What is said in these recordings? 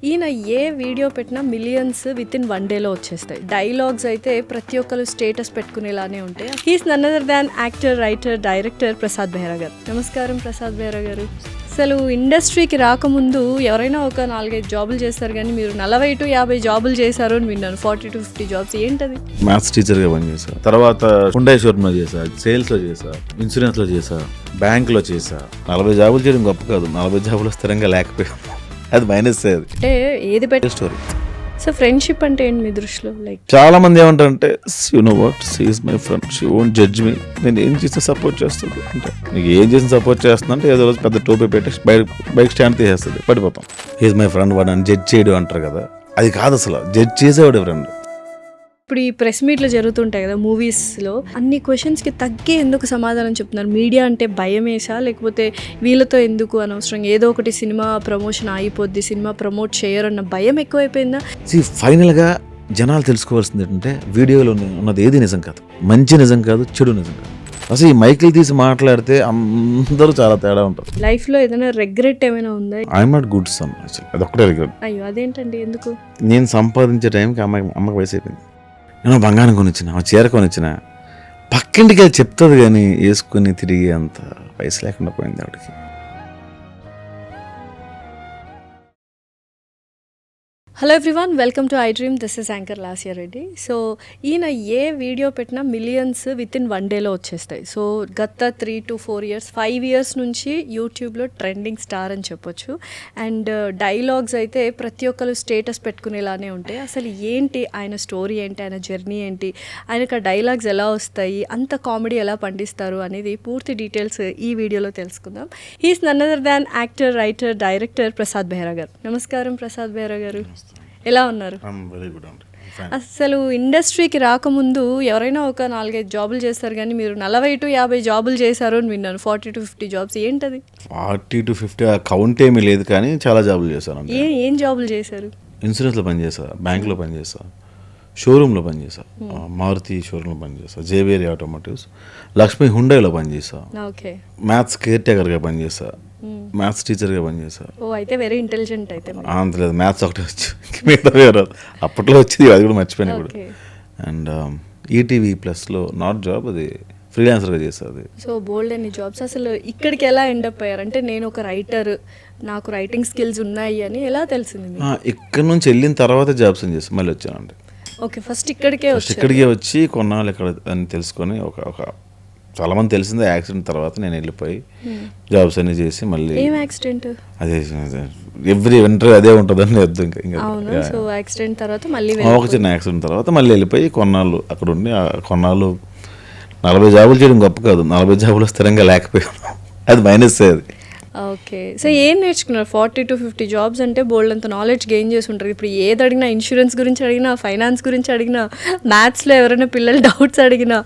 ఈయన ఏ వీడియో పెట్టినా millions with in 1 డేలో వచ్చేస్తాయి. డైలాగ్స్ అయితే ప్రతి ఒక్కరు స్టేటస్ పెట్టుకునేలానే ఉంటాయి. He's none other than actor, writer, director Prasad Behra garu. నమస్కారం ప్రసాద్ బెహ్రా గారు. అసలు ఇండస్ట్రీకి రాకముందు ఎవరైనా ఒక 4-5 జాబులు చేస్తారు, కానీ మీరు 40 to 50 జాబులు చేశారు అని విన్నాను. 40 to 50 జాబ్స్ ఏంటది? మ్యాథ్స్ టీచర్గా పనిచేసా, తర్వాత హుండై షోరూంలో చేసా, సేల్స్లో చేసా, ఇన్సూరెన్స్లో చేసా, బ్యాంకులో చేసా. 40 జాబులు చేయడం గొప్ప కాదు, 40 జాబులు స్థిరంగా లేకపోయాం, అది మైనస్. అది అంటే ఏది పెట్టి స్టోరీ. సో ఫ్రెండ్షిప్ అంటే ఏంటి మీ దృష్టిలో? లైక్ చాలా మంది ఏమంటారంటే, you know what, she is my friend, she won't judge me, నేను ఏం చేసినా సపోర్ట్ చేస్తుంది అంటే. నీకు ఏం చేసిన సపోర్ట్ చేస్తున్నా అంటే ఏదో రోజు పెద్ద టోపీ పెట్టి బైక్ స్టాండ్ తీసేస్తుంది, పడిపోతాం. హీజ్ మై ఫ్రెండ్, వాడు అని జడ్జ్ చేయడం అంటారు కదా, అది కాదు అసలు. జడ్జ్ చేసేవాడు ఫ్రెండ్. ఇప్పుడు ఈ ప్రెస్ మీట్లు జరుగుతుంటాయి కదా మూవీస్లో, అన్ని క్వశ్చన్స్కి తగ్గే ఎందుకు సమాధానం చెప్తున్నారు? మీడియా అంటే భయమేసా, లేకపోతే వీళ్ళతో ఎందుకు అనవసరంగా ఏదో ఒకటి సినిమా ప్రమోషన్ ఆగిపోద్ది, సినిమా ప్రమోట్ చేయరన్న భయం ఎక్కువైపోయిందా? ఫైనల్గా జనాలు తెలుసుకోవాల్సింది ఏంటంటే, వీడియోలో ఉన్నది ఏది నిజం కాదు, మంచి నిజం కాదు, చెడు నిజం కాదు. అసలు ఈ మైకిల్ తీసి మాట్లాడితే అందరూ చాలా తేడా ఉంటుంది. లైఫ్లో ఏదైనా రెగ్రెట్ ఏమైనా ఉందా? ఐఎమ్ నాట్ గుడ్ సన్, అది ఒక్కటే రిగ్రెట్. అయ్యో అదేంటండి, ఎందుకు? నేను సంపాదించే టైంకి అమ్మకి వయసు అయిపోయింది. నేను బంగారం కొనిచ్చిన, చీర కొనిచ్చిన, పక్కింటికి వెళ్ళి చెప్తుంది కానీ వేసుకుని తిరిగి అంత వయసు లేకుండా పోయింది ఆవిడకి. Hello everyone, welcome to I dream. This is anchor Lasya Reddy. So ఈయన ఏ వీడియో పెట్టినా మిలియన్స్ విత్ ఇన్ 1 డేలో వచ్చేస్తాయి. సో గత 3 to 4 years, 5 years నుంచి యూట్యూబ్లో ట్రెండింగ్ స్టార్ అని చెప్పొచ్చు. అండ్ డైలాగ్స్ అయితే ప్రతి ఒక్కరు స్టేటస్ పెట్టుకునేలానే ఉంటాయి. అసలు ఏంటి ఆయన స్టోరీ, ఏంటి ఆయన జర్నీ, ఏంటి ఆయనకు ఆ డైలాగ్స్ ఎలా వస్తాయి, అంత కామెడీ ఎలా పండిస్తారు అనేది పూర్తి డీటెయిల్స్ ఈ వీడియోలో తెలుసుకుందాం. He's none other than actor, writer, director Prasad Behra garu. నమస్కారం ప్రసాద్ బెహ్రా గారు, ఎలా ఉన్నారు? అసలు ఇండస్ట్రీకి రాకముందు ఎవరైనా ఒక 4-5 జాబులు చేస్తారు, కానీ మీరు 40 to 50 జాబులు చేశారు అని విన్నాను. 40 to 50 జాబ్స్ ఏంటది? 40 to 50 కౌంట్ ఏమీ లేదు, కానీ చాలా జాబులు చేశాను. ఏం జాబులు చేశారు? ఇన్సూరెన్స్లో పనిచేసా, బ్యాంకులో పనిచేసా, షోరూంలో పనిచేసా, మారుతి షోరూంలో పనిచేసా, జేవేరి ఆటోమోటివ్స్, లక్ష్మీ హుండైలో పనిచేసా, ఓకే, మ్యాథ్స్ కేర్ టేకర్గా పనిచేసా, మ్యాథ్స్ టీచర్గా పనిచేసా. ఓ అయితే వెరీ ఇంటెలిజెంట్ అయితే. అంత లేదు, మ్యాథ్స్ ఒకటే వచ్చు, మిగతా వేరే అప్పట్లో వచ్చేది, అది కూడా మర్చిపోయినా కూడా. అండ్ ఈటీవీ ప్లస్లో నాట్ జాబ్, అది ఫ్రీలాన్సర్గా చేస్తుంది. సో బోల్డ్ అన్ని జాబ్స్. అసలు ఇక్కడికి ఎలా ఎండప్ అయ్యారు? అంటే నేను ఒక రైటర్, నాకు రైటింగ్ స్కిల్స్ ఉన్నాయి అని ఎలా తెలిసింది? ఇక్కడ నుంచి వెళ్ళిన తర్వాత జాబ్స్ అని చేస్తాను, మళ్ళీ వచ్చానండి. ఓకే, ఫస్ట్ ఇక్కడికే వచ్చి కొన్నాళ్ళు ఇక్కడ అని తెలుసుకొని ఒక చాలా మంది తెలిసిందే. యాక్సిడెంట్ తర్వాత నేను వెళ్ళిపోయి జాబ్స్ అన్ని చేసి మళ్ళీ. ఏం యాక్సిడెంట్? అదే ఎవ్రీ వింటర్ అదే ఉంటుందని అర్థం. సో యాక్సిడెంట్ తర్వాత మళ్ళీ ఒక చిన్న యాక్సిడెంట్ తర్వాత మళ్ళీ వెళ్ళిపోయి కొన్నాళ్ళు అక్కడ ఉండి, కొన్నాళ్ళు 40 జాబులు చేయడం గొప్ప కాదు, 40 జాబులు స్థిరంగా లేకపోయాం, అది మైనస్. అది ఓకే. సో ఏం నేర్చుకున్నారు? 40 to 50 జాబ్స్ అంటే బోల్డ్ అంత నాలెడ్జ్ గెయిన్ చేసి ఉంటారు. ఇప్పుడు ఏది అడిగినా, ఇన్సూరెన్స్ గురించి అడిగినా, ఫైనాన్స్ గురించి అడిగినా, మ్యాథ్స్లో ఎవరైనా పిల్లలు డౌట్స్ అడిగినా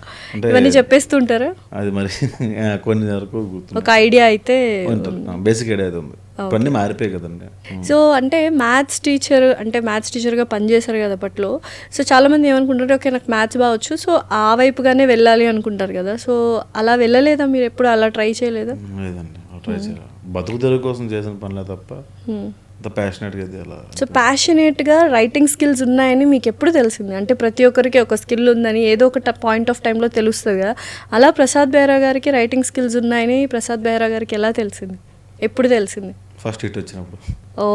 ఇవన్నీ చెప్పేస్తుంటారా? అది మరి కొన్ని వరకు ఒక ఐడియా అయితే, బేసిక్ ఐడియా అయితే ఉంది. ఇవన్నీ మారిపోయాయి కదండి. సో అంటే మ్యాథ్స్ టీచర్గా పనిచేశారు కదా అప్పట్లో. సో చాలామంది ఏమనుకుంటారు, ఓకే నాకు మ్యాథ్స్ బావచ్చు, సో ఆ వైపుగానే వెళ్ళాలి అనుకుంటారు కదా. సో అలా వెళ్ళలేదా మీరు? ఎప్పుడు అలా ట్రై చేయలేదా? లేదండి, ట్రై చేయాలి. బతుకు తెరువు కోసం చేసిన పనిలే తప్ప అంత ప్యాషనేట్గా అయితే అలా. సో ప్యాషనేట్గా రైటింగ్ స్కిల్స్ ఉన్నాయని మీకు ఎప్పుడు తెలిసింది? అంటే ప్రతి ఒక్కరికి ఒక స్కిల్ ఉందని ఏదో ఒక పాయింట్ ఆఫ్ టైంలో తెలుస్తుంది కదా. అలా ప్రసాద్ బెహ్రా గారికి రైటింగ్ స్కిల్స్ ఉన్నాయని ప్రసాద్ బెహ్రా గారికి ఎలా తెలిసింది? ఎప్పుడు తెలిసింది? ఫస్ట్ హిట్ వచ్చినప్పుడు. ఓ,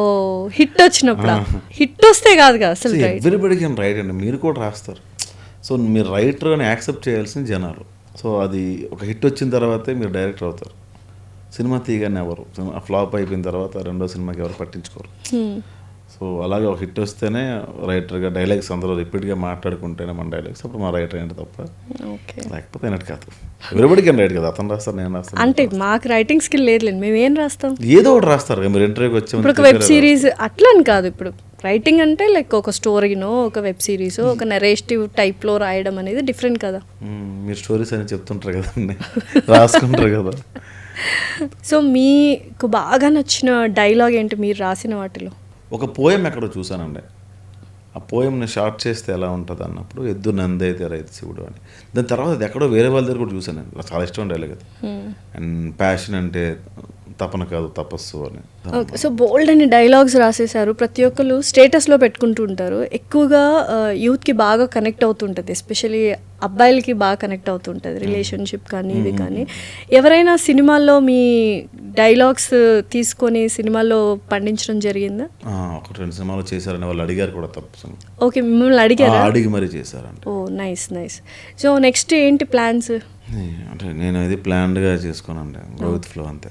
హిట్ వచ్చినప్పుడు? హిట్ వస్తే కాదు కదా అసలు. ఎవ్రీబడి కెన్ రైట్ అండి, మీరు కూడా రాస్తారు. సో మీరు రైటర్ అని యాక్సెప్ట్ చేయాల్సిన జనాలు. సో అది ఒక హిట్ వచ్చిన తర్వాతే మీరు డైరెక్టర్ అవుతారు. సినిమా తీయగానే ఎవరు, ఫ్లాప్ అయిపోయిన తర్వాత రెండో సినిమాకి ఎవరు పట్టించుకోరు. సో అలాగే ఒక హిట్ వస్తేనే రైటర్గా డైలాగ్స్ అందరూ రిపీట్గా మాట్లాడుకుంటేనే మన డైలాగ్స్ అప్పుడు మా రైటర్ ఏంటి తప్ప, లేకపోతే అయినట్టు కాదు. ఎవరిబడి కెన్ రైట్ కదా, అతను రాస్తారు, నేను రాస్తాను. అంటే మాకు రైటింగ్ స్కిల్ లేదు, మేము ఏం రాస్తాం? ఏదో ఒకటి రాస్తారు. మీరు ఇంటర్వ్యూకి వచ్చి ఇప్పుడు ఒక వెబ్ సిరీస్ అట్లా అని కాదు. ఇప్పుడు రైటింగ్ అంటే లైక్ ఒక స్టోరీనో, ఒక వెబ్ సిరీస్, ఒక నెరేటివ్ టైప్లో రాయడం అనేది డిఫరెంట్ కదా. మీరు స్టోరీస్ అని చెప్తుంటారు కదండి, రాసుకుంటారు కదా. సో మీకు బాగా నచ్చిన డైలాగ్ ఏంటి మీరు రాసిన వాటిలో? ఒక పోయం ఎక్కడో చూసానండి. ఆ పోయంని షార్ట్ చేస్తే ఎలా ఉంటుంది అన్నప్పుడు, ఎద్దు నందైతే రైతు శివుడు అని. దాని తర్వాత అది ఎక్కడో వేరే వాళ్ళ దగ్గర కూడా చూసాను. నాకు చాలా ఇష్టం డైలాగ్ అది. అండ్ ప్యాషన్ అంటే తపన కాదు తపస్సు అని. ఓకే. సో బోల్డ్ అని డైలాగ్స్ రాసేశారు, ప్రతి ఒక్కరు స్టేటస్లో పెట్టుకుంటూ ఉంటారు. ఎక్కువగా యూత్కి బాగా కనెక్ట్ అవుతుంటుంది, ఎస్పెషలీ అబ్బాయిలకి బాగా కనెక్ట్ అవుతుంటుంది రిలేషన్షిప్ కానీ ఇది కానీ. ఎవరైనా సినిమాల్లో మీ డైలాగ్స్ తీసుకొని సినిమాల్లో పండించడం జరిగిందా? ఒక 2 సినిమాలు చేశారని వాళ్ళు అడిగారు కూడా తప్పు. ఓకే, మిమ్మల్ని అడిగారా? అడిగి మరీ చేశారంట. ఓ నైస్ నైస్. సో నెక్స్ట్ ఏంటి ప్లాన్స్? అంటే నేను ఇది ప్లాన్డ్గా చేసుకోనండి, గో విత్ ఫ్లో అంతే.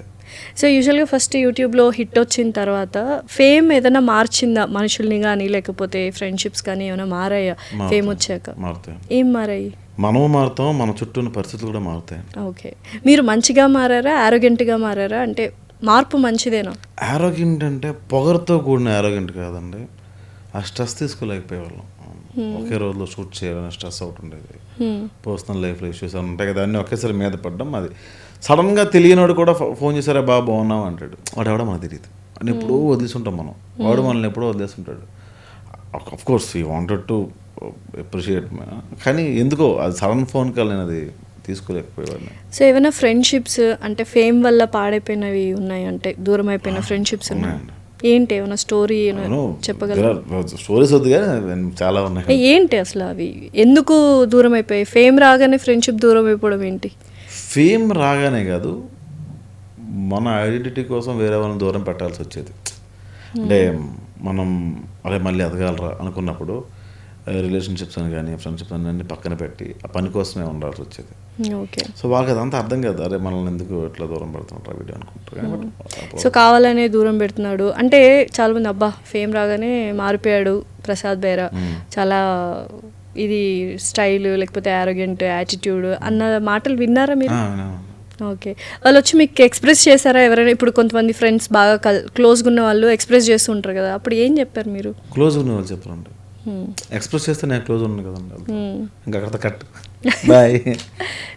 సో యూజువల్గా ఫస్ట్ యూట్యూబ్లో హిట్ వచ్చిన తర్వాత ఫేమ్ ఏదైనా మార్చిందా మనుషుల్ని కానీ, లేకపోతే ఫ్రెండ్షిప్స్ కానీ ఏమైనా మారాయా ఫేమ్ వచ్చాక? మారుతాయి. ఏం మారాయి? మనము మారుతాం, మన చుట్టూ ఉన్న పరిస్థితులు కూడా మారుతాయి. ఓకే, మీరు మంచిగా మారారా, ఆరోగెంట్గా మారారా? అంటే మార్పు మంచిదేనా? ఆరోగ్యంట్ అంటే పొగరుతో కూడిన ఆరోగ్యంట్ కాదండి, ఆ స్ట్రెస్ తీసుకోలేకపోయేవాళ్ళం. ఒకే రోజులో షూట్ చేయాలని స్ట్రెస్ అవుట్ ఉండేది, పర్సనల్ లైఫ్లో ఇష్యూస్ అని ఉంటాయి కదా, అన్నీ ఒకేసారి మీద పడ్డం. అది సడన్గా తెలియనివాడు కూడా ఫోన్ చేశారా బాగా బాగున్నావు అంటాడు, వాడు ఎవడో మనకు తెలియదు అని ఎప్పుడూ వదిలేసుంటాం మనం, వాడు మనల్ని ఎప్పుడో వదిలేస్తుంటాడు. Of course you wanted to appreciate, కానీ ఎందుకో అది సడన్ ఫోన్ కాల్ నేను అది తీసుకోలేకపోయేవాడిని. సో ఏమైనా ఫ్రెండ్షిప్స్ అంటే ఫేమ్ వల్ల పాడైపోయినవి ఉన్నాయి, అంటే దూరం అయిపోయిన ఫ్రెండ్షిప్స్ ఉన్నాయండి? ఏంటి, ఏమైనా స్టోరీ చెప్పగలరా? స్టోరీస్ వద్దు కానీ చాలా ఉన్నాయి. ఏంటి అసలు అవి, ఎందుకు దూరం అయిపోయాయి? ఫేమ్ రాగానే ఫ్రెండ్షిప్ దూరం అయిపోవడం ఏంటి? ఫేమ్ రాగానే కాదు, మన ఐడెంటిటీ కోసం వేరే వాళ్ళని దూరం పెట్టాల్సి వచ్చేది. అంటే మనం అదే మళ్ళీ ఎదగాలరా అనుకున్నప్పుడు రిలేషన్షిప్స్ అని కానీ ఫ్రెండ్షిప్స్ అని అన్ని పక్కన పెట్టి ఆ పని కోసమే ఉండాల్సి వచ్చేది. ఓకే. సో వాళ్ళకి అదంతా అర్థం కాదు, అరే మనల్ని ఎందుకు ఎట్లా దూరం పెడుతుంటారు వీడియో అనుకుంటారు. సో కావాలనే దూరం పెడుతున్నాడు అంటే చాలామంది, అబ్బా ఫేమ్ రాగానే మారిపోయాడు ప్రసాద్ బెహ్రా, చాలా ఇది స్టైల్ లేకపోతే ఆరోగెంట్ యాటిట్యూడ్ అన్న మాటలు విన్నారా మీరు? ఓకే. వాళ్ళు వచ్చి మీకు ఎక్స్ప్రెస్ చేశారా ఎవరైనా? ఇప్పుడు కొంతమంది ఫ్రెండ్స్ బాగా క్లోజ్గా ఉన్న వాళ్ళు ఎక్స్ప్రెస్ చేస్తూ ఉంటారు కదా, అప్పుడు ఏం చెప్పారు మీరు? క్లోజ్ ఉన్న వాళ్ళు చెప్పారండి, ఎక్స్ప్రెస్ చేస్తే నేను క్లోజ్ ఉన్నాను కదండి, ఇంకా అక్కడ కట్ బాయ్.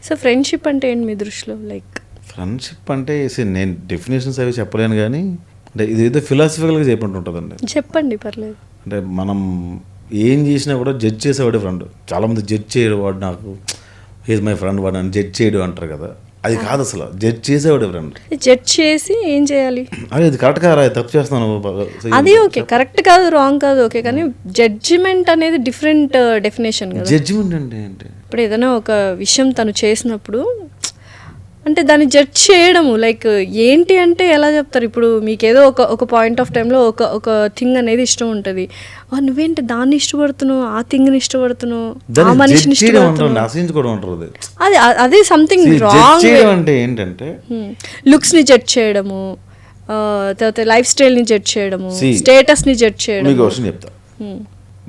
సో ఫ్రెండ్షిప్ అంటే ఏంటి మీ దృష్టిలో? లైక్ ఫ్రెండ్షిప్ అంటే నేను డెఫినేషన్స్ అవి చెప్పలేను కానీ, అంటే ఇది ఏదో ఫిలాసఫికల్గా చెప్పంటుంటుందండి. చెప్పండి, పర్లేదు. అంటే మనం ఏం చేసినా కూడా జడ్జ్ చేసేవాడే ఫ్రెండ్. చాలామంది జడ్జ్ చేయడు, వాడు నాకు హీజ్ మై ఫ్రెండ్, వాడు నన్ను జడ్జ్ చేయడు అంటారు కదా, అది కాదు అసలు. Judge చేసేవాడే friend. జడ్జ్ చేసి ఏం చేయాలి? అదే ఇది కరెక్ట్ కాదు, తప్పు చేస్తున్నాను, అది ఓకే, కరెక్ట్ కాదు రాంగ్ కాదు ఓకే, కానీ జడ్జిమెంట్ అనేది డిఫరెంట్ డెఫినేషన్ కదా. జడ్జిమెంట్ అంటే ఏంటి? ఇప్పుడు ఏదైనా ఒక విషయం తను చేసినప్పుడు అంటే దాన్ని జడ్జ్ చేయడము, లైక్ ఏంటి అంటే ఎలా చెప్తారు? ఇప్పుడు మీకేదో ఒక పాయింట్ ఆఫ్ టైంలో ఒక థింగ్ అనేది ఇష్టం ఉంటుంది, నువ్వేంటి దాన్ని ఇష్టపడుతున్నావు, ఆ థింగ్ని ఇష్టపడుతున్నావు, ఆ మనిషిని ఇష్టపడుతున్నావు, అదే సంథింగ్ రాంగ్. అంటే ఏంటంటే లుక్స్ని జడ్జ్ చేయడము, తర్వాత లైఫ్ స్టైల్ని జడ్జ్ చేయడము, స్టేటస్ని జడ్జ్ చేయడం. మీకు క్వశ్చన్ చెప్తా,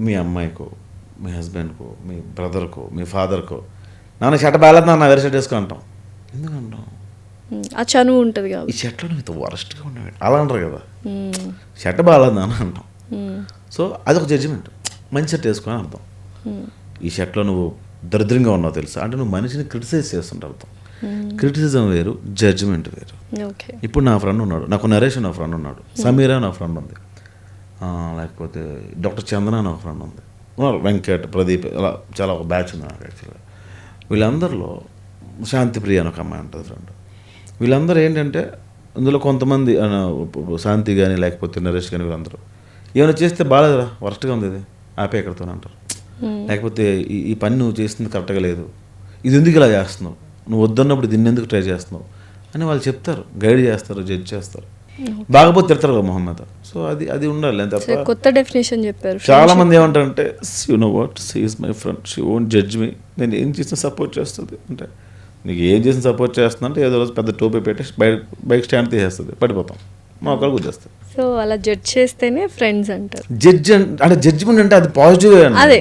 మీ అమ్మాయికో మీ హస్బెండ్కో మీ బ్రదర్కో మీ ఫాదర్కో నాన్న షర్ట్ బాగాలేదు నాన్న వేరే షర్ట్ వేసుకో అంటాం. ఎందుకంటాం? ఆ చనువు ఉంటుంది కాబట్టి. ఈ షర్ట్లో ఇంత వరస్ట్గా ఉండేవి అలా అంటారు కదా, షర్ట్ బాగాలేదు నాన్న అంటాం. సో అదొక జడ్జిమెంట్, మంచి షర్ట్ వేసుకొని అర్థం. ఈ షర్ట్లో నువ్వు దరిద్రంగా ఉన్నావు తెలుసా అంటే నువ్వు మనిషిని క్రిటిసైజ్ చేస్తుంటే అర్థం. క్రిటిసిజం వేరు, జడ్జిమెంట్ వేరు. ఇప్పుడు నా ఫ్రెండ్ ఉన్నాడు, నాకు నరేష్ నా ఫ్రెండ్ ఉన్నాడు, సమీరా నా ఫ్రెండ్ ఉంది, లేకపోతే డాక్టర్ చందన నా ఫ్రెండ్ ఉంది, వెంకట్, ప్రదీప్, అలా చాలా ఒక బ్యాచ్ ఉంది నాకు యాక్చువల్గా. వీళ్ళందరిలో శాంతిప్రియ అని ఒక అమ్మాయి ఉంటుంది ఫ్రెండ్. వీళ్ళందరూ ఏంటంటే అందులో కొంతమంది శాంతి కానీ లేకపోతే నరేష్ కానీ వీళ్ళందరూ ఏమైనా చేస్తే బాగాలేదురా, వరస్ట్గా ఉంది, ఇది ఆపే ఎక్కడితో అంటారు. లేకపోతే ఈ పని నువ్వు చేస్తుంది కరెక్ట్గా లేదు, ఇది ఎందుకు ఇలా చేస్తున్నావు, నువ్వు వద్దన్నప్పుడు దీన్ని ఎందుకు ట్రై చేస్తున్నావు అని వాళ్ళు చెప్తారు, గైడ్ చేస్తారు, జడ్జ్ చేస్తారు. బాగపోతే తిడతారు కదా మొహమ్మద్. సో అది ఉండాలి అని తప్ప కొత్త డెఫినేషన్ చెప్పారు. చాలా మంది ఏమంటారంటే you know what, she is my friend, she won't judge me, నేను ఏం చేసినా సపోర్ట్ చేస్తుంది అంటే, నీకు ఏం చేసిన సపోర్ట్ చేస్తున్నా అంటే ఏదో రోజు పెద్ద టోపీ పెట్టి బైక్ స్టాండ్ తీసేస్తుంది, పడిపోతాం, మా ఒకళ్ళు గుద్దేస్తుంది. సో అలా జడ్జ్ చేస్తేనే ఫ్రెండ్స్ అంటారు. జడ్జ్ అంటే జడ్జిమెంట్ అంటే అది పాజిటివ్, అదే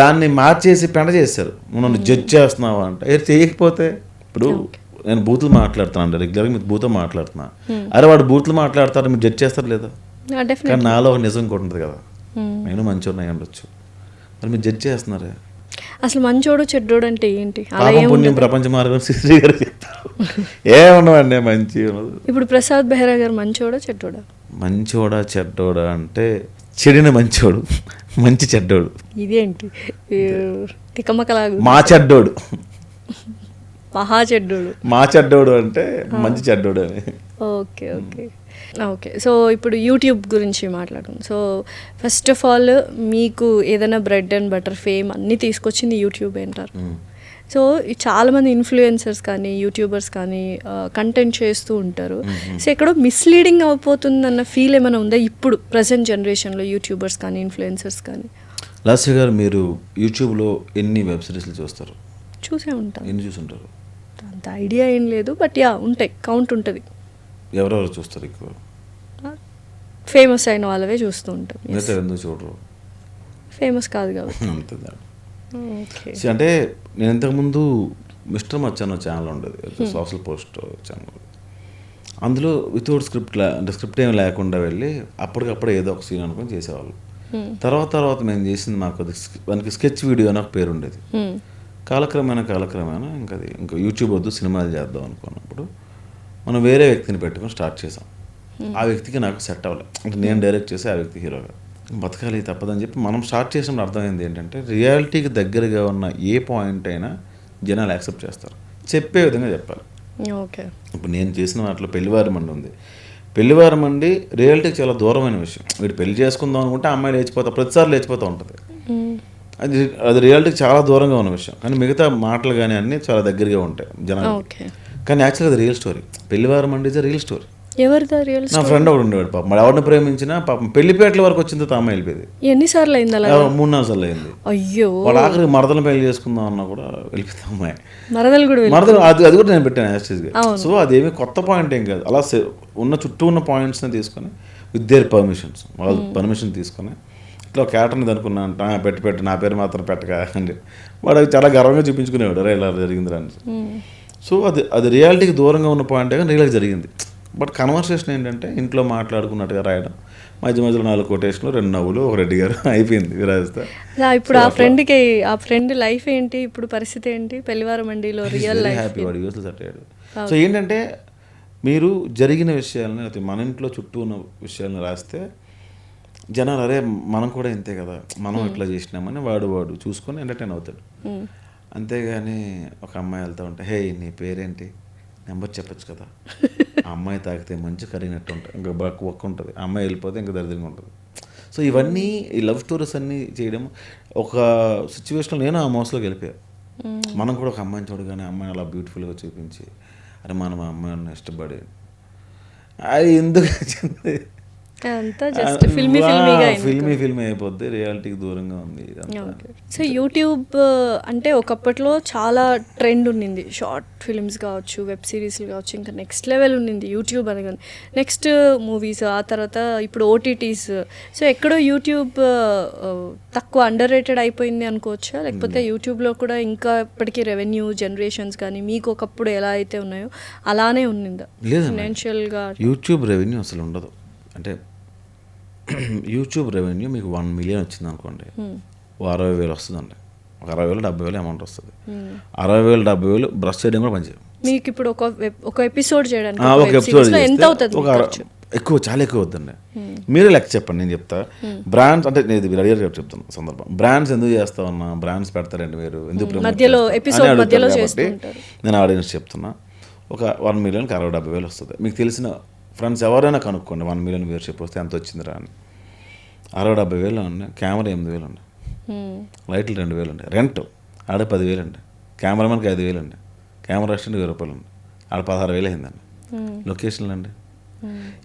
దాన్ని మార్చేసి పెంట చేస్తారు. నువ్వు జడ్జ్ చేస్తున్నావా అంటే చేయకపోతే, ఇప్పుడు నేను బూతులు మాట్లాడుతున్నాను అంటే రెగ్యులర్గా మీరు బూతులు మాట్లాడుతున్నా, అరే వాడు బూతులు మాట్లాడతారు మీరు జడ్జ్ చేస్తారు లేదా? కానీ నాలో ఒక నిజం కూడా ఉంటుంది కదా, నేను మంచోడు ఉండొచ్చు, మరి మీరు జడ్జ్ చేస్తున్నారే. అసలు మంచోడు చెడ్డోడు అంటే ఏంటి? పాపం పుణ్యం ప్రపంచ మార్గం శ్రీ గారు చెప్తారు, ఏమన్నామండి మంచి. ఇప్పుడు ప్రసాద్ బెహ్రా గారు మంచోడా చెడ్డోడా? మంచోడా చెడ్డోడా అంటే చెడిన మంచోడు, మంచి చెడ్డోడు. ఇదేంటి తికమకలాగా? మా చెడ్డోడు, మహా చెడ్డోడు. మా చెడ్డోడు అంటే మంచి చెడ్డోడు అని. ఓకే. ఓకే. ఓకే. సో, ఇప్పుడు యూట్యూబ్ గురించి మాట్లాడుకుందాం. సో, ఫస్ట్ ఆఫ్ ఆల్ మీకు ఏదైనా బ్రెడ్ అండ్ బటర్ ఫేమ్ అన్నీ తీసుకొచ్చింది యూట్యూబే అంటారు. సో, చాలామంది ఇన్‌ఫ్లుయెన్సర్స్ కానీ, యూట్యూబర్స్ కానీ కంటెంట్ చేస్తూ ఉంటారు. సో, ఎక్కడో మిస్‌లీడింగ్ అయిపోతుందన్న ఫీల్ ఏమైనా ఉందా ఇప్పుడు ప్రెజెంట్ జనరేషన్‌లో యూట్యూబర్స్ కానీ, ఇన్‌ఫ్లుయెన్సర్స్ కానీ? లాస్య గారు, మీరు యూట్యూబ్లో ఎన్ని వెబ్ సిరీస్లు చూస్తారు? చూసే ఉంటాను. ఎన్ని చూసుంటారు? అంత ఐడియా ఏం లేదు. బట్ ఉంటాయి. కౌంట్ ఉంటుంది. ఎవరెవరు చూస్తారు ఎక్కువ? ఫేమస్ అయిన వాళ్ళవే చూస్తూ ఉంటాం. మిగతా ఎందుకు చూడరు? ఫేమస్ కాదు కాబట్టి. అంతే. ఓకే. అంటే నేను ఇంతకుముందు మిస్టర్ మచ్చన్న ఛానల్ ఉండేది, సోషల్ పోస్ట్ ఛానల్. అందులో వితౌట్ స్క్రిప్ట్ అంటే స్క్రిప్ట్ ఏమి లేకుండా వెళ్ళి అప్పటికప్పుడే ఏదో ఒక సీన్ అనుకొని చేసేవాళ్ళు. తర్వాత మేము చేసింది, మాకు దానికి స్కెచ్ వీడియో అని ఒక పేరు ఉండేది. కాలక్రమేణా ఇంకా యూట్యూబ్ వద్దు, సినిమాలు చేద్దాం అనుకున్నప్పుడు మనం వేరే వ్యక్తిని పెట్టుకొని స్టార్ట్ చేసాం. ఆ వ్యక్తికి నాకు సెట్ అవ్వలేదు. అంటే నేను డైరెక్ట్ చేసి ఆ వ్యక్తి హీరోగా బతకాలి తప్పదని చెప్పి మనం స్టార్ట్ చేసినప్పుడు అర్థమైంది ఏంటంటే, రియాలిటీకి దగ్గరగా ఉన్న ఏ పాయింట్ అయినా జనాలు యాక్సెప్ట్ చేస్తారు, చెప్పే విధంగా చెప్పాలి. ఓకే. ఇప్పుడు నేను చేసిన వాటిలో పెళ్లివారమండి ఉంది. పెళ్లివారమండి రియాలిటీకి చాలా దూరమైన విషయం. వీడు పెళ్లి చేసుకుందాం అనుకుంటే అమ్మాయి ప్రతిసారి లేచిపోతూ ఉంటుంది. అది రియాలిటీకి చాలా దూరంగా ఉన్న విషయం. కానీ మిగతా మాటలు కానీ అన్నీ చాలా దగ్గరగా ఉంటాయి జనాలు. కానీ యాక్చువల్గా అది రియల్ స్టోరీ. పెళ్లివారమండి ఇస్ రియల్ స్టోరీ. ఎవరిదా రియల్? నా ఫ్రెండ్ ఒకడు ఉండేవాడు పాపం. మరి ఎవరిని ప్రేమించినా పాపం పెళ్లిపేటల వరకు వచ్చిన తర్వాత అమ్మాయి వెళ్ళిపోయింది. ఎన్నిసార్లు అయింది అలా? 3-4 సార్లు అయింది. అయ్యో. వాళ్ళ ఆఖరికి మరదలు పెళ్లి చేసుకుందాం అన్నా కూడా వెళ్ళిపోయింది అమ్మాయి. మరదలు అది కూడా నేను పెట్టాను యాస్టేజ్గా. సో అదేమి కొత్త పాయింట్ ఏం కాదు. అలా చుట్టూ ఉన్న పాయింట్స్ని తీసుకొని విత్ దేర్ పర్మిషన్స్, వాళ్ళ పర్మిషన్ తీసుకొని ఇట్లా క్యాటర్ని అనుకున్నాను, పెట్టి నా పేరు మాత్రం పెట్టక అని వాడు చాలా గర్వంగా చూపించుకునేవాడు, అరే ఇలా జరిగింది అని. సో అది రియాలిటీకి దూరంగా ఉన్న పాయింటే కానీ రియల్గా జరిగింది. బట్ కన్వర్సేషన్ ఏంటంటే ఇంట్లో మాట్లాడుకున్నట్టుగా రాయడం, మధ్యలో 4 కొటేషన్లు, 2 నవ్వులు, ఒక రెడ్డి గారు, అయిపోయింది విరాజిత. ఇప్పుడు ఆ ఫ్రెండ్ లైఫ్ ఏంటి, ఇప్పుడు పరిస్థితి ఏంటి? పెళ్లివారమండిలో రియల్ లైఫ్ హ్యాపీ, వాడు యూస్లో సెట్ అయ్యాడు. సో ఏంటంటే మీరు జరిగిన విషయాలని, లేకపోతే మన ఇంట్లో చుట్టూ ఉన్న విషయాలను రాస్తే జనాలు అరే మనం కూడా ఇంతే కదా, మనం ఇట్లా చేసినామని వాడు చూసుకొని ఎంటర్టైన్ అవుతాడు. అంతేగాని ఒక అమ్మాయి వెళ్తూ ఉంటే, హే నీ పేరేంటి, నెంబర్ చెప్పచ్చు కదా, ఆ అమ్మాయి తాకితే మంచి కరిగినట్టు ఉంటుంది, ఇంకా ఒక్క ఉంటుంది, ఆ అమ్మాయి వెళ్ళిపోతే ఇంకా దరిద్రంగా ఉంటుంది. సో ఇవన్నీ ఈ లవ్ స్టోరీస్ అన్నీ చేయడం, ఒక సిచ్యువేషన్లో నేను ఆ మోసలోకి వెళ్ళిపోయాను. మనం కూడా ఒక అమ్మాయిని చూడగానే అమ్మాయిని అలా బ్యూటిఫుల్గా చూపించి, అరే మనం ఆ అమ్మాయిని ఇష్టపడి అది ఎందుకు వచ్చింది, ఫిల్మీ అయిపోద్ది, రియాలిటీకి దూరంగా ఉంది. సో యూట్యూబ్ అంటే ఒకప్పట్లో చాలా ట్రెండ్ ఉన్నింది, షార్ట్ ఫిల్మ్స్ కావచ్చు, వెబ్ సిరీస్లు కావచ్చు, ఇంకా నెక్స్ట్ లెవెల్ ఉన్నింది యూట్యూబ్ అనగానే. నెక్స్ట్ మూవీస్, ఆ తర్వాత ఇప్పుడు ఓటీటీస్. సో ఎక్కడో యూట్యూబ్ తక్కువ అండర్ రేటెడ్ అయిపోయింది అనుకోవచ్చా, లేకపోతే యూట్యూబ్లో కూడా ఇంకా ఇప్పటికీ రెవెన్యూ జనరేషన్స్ కానీ మీకు ఒకప్పుడు ఎలా అయితే ఉన్నాయో అలానే ఉన్నిందా? లేదు, ఫైనాన్షియల్గా యూట్యూబ్ రెవెన్యూ అసలు ఉండదు. అంటే యూట్యూబ్ రెవెన్యూ మీకు 1 మిలియన్ వచ్చింది అనుకోండి, 60,000 వస్తుందండి, 60,000 70,000 అమౌంట్ వస్తుంది. 60,000 70,000 బ్రష్ చేయడం కూడా పనిచేయదు మీకు. ఇప్పుడు ఒక ఎపిసోడ్ చేయడానికి ఒక ఎపిసోడ్ ఎంత అవుతుంది? ఎక్కువ, చాలా ఎక్కువ అవుతుంది. మీరే లెక్క చెప్పండి, నేను చెప్తా. బ్రాండ్స్ అంటే నేను ఇది అడిగారు చెప్తాను సందర్భం. బ్రాండ్స్ ఎందుకు చేస్తా ఉన్నా, బ్రాండ్స్ పెడతారండి మీరు, ఎందుకు కాబట్టి నేను ఆడియన్స్ చెప్తున్నా. ఒక 1 మిలియన్కి 60,000-70,000 వస్తుంది. మీకు తెలిసిన ఫ్రెండ్స్ ఎవరైనా కనుక్కోండి 1 మిలియన్ వ్యూవర్షిప్ వస్తే ఎంత వచ్చిందిరా అని. 60,000-70,000 ఉన్నాయి. కెమెరా 8,000 ఉన్నాయి, లైట్లు 2,000 ఉంటాయి, రెంట్ ఆడ 10,000 అండి, కెమెరామెన్కి 5,000 అండి, కెమెరా రెస్టారెంట్ 1,000 రూపాయలు ఉంది, ఆడ 16,000 అయిందండి. లొకేషన్లు అండి,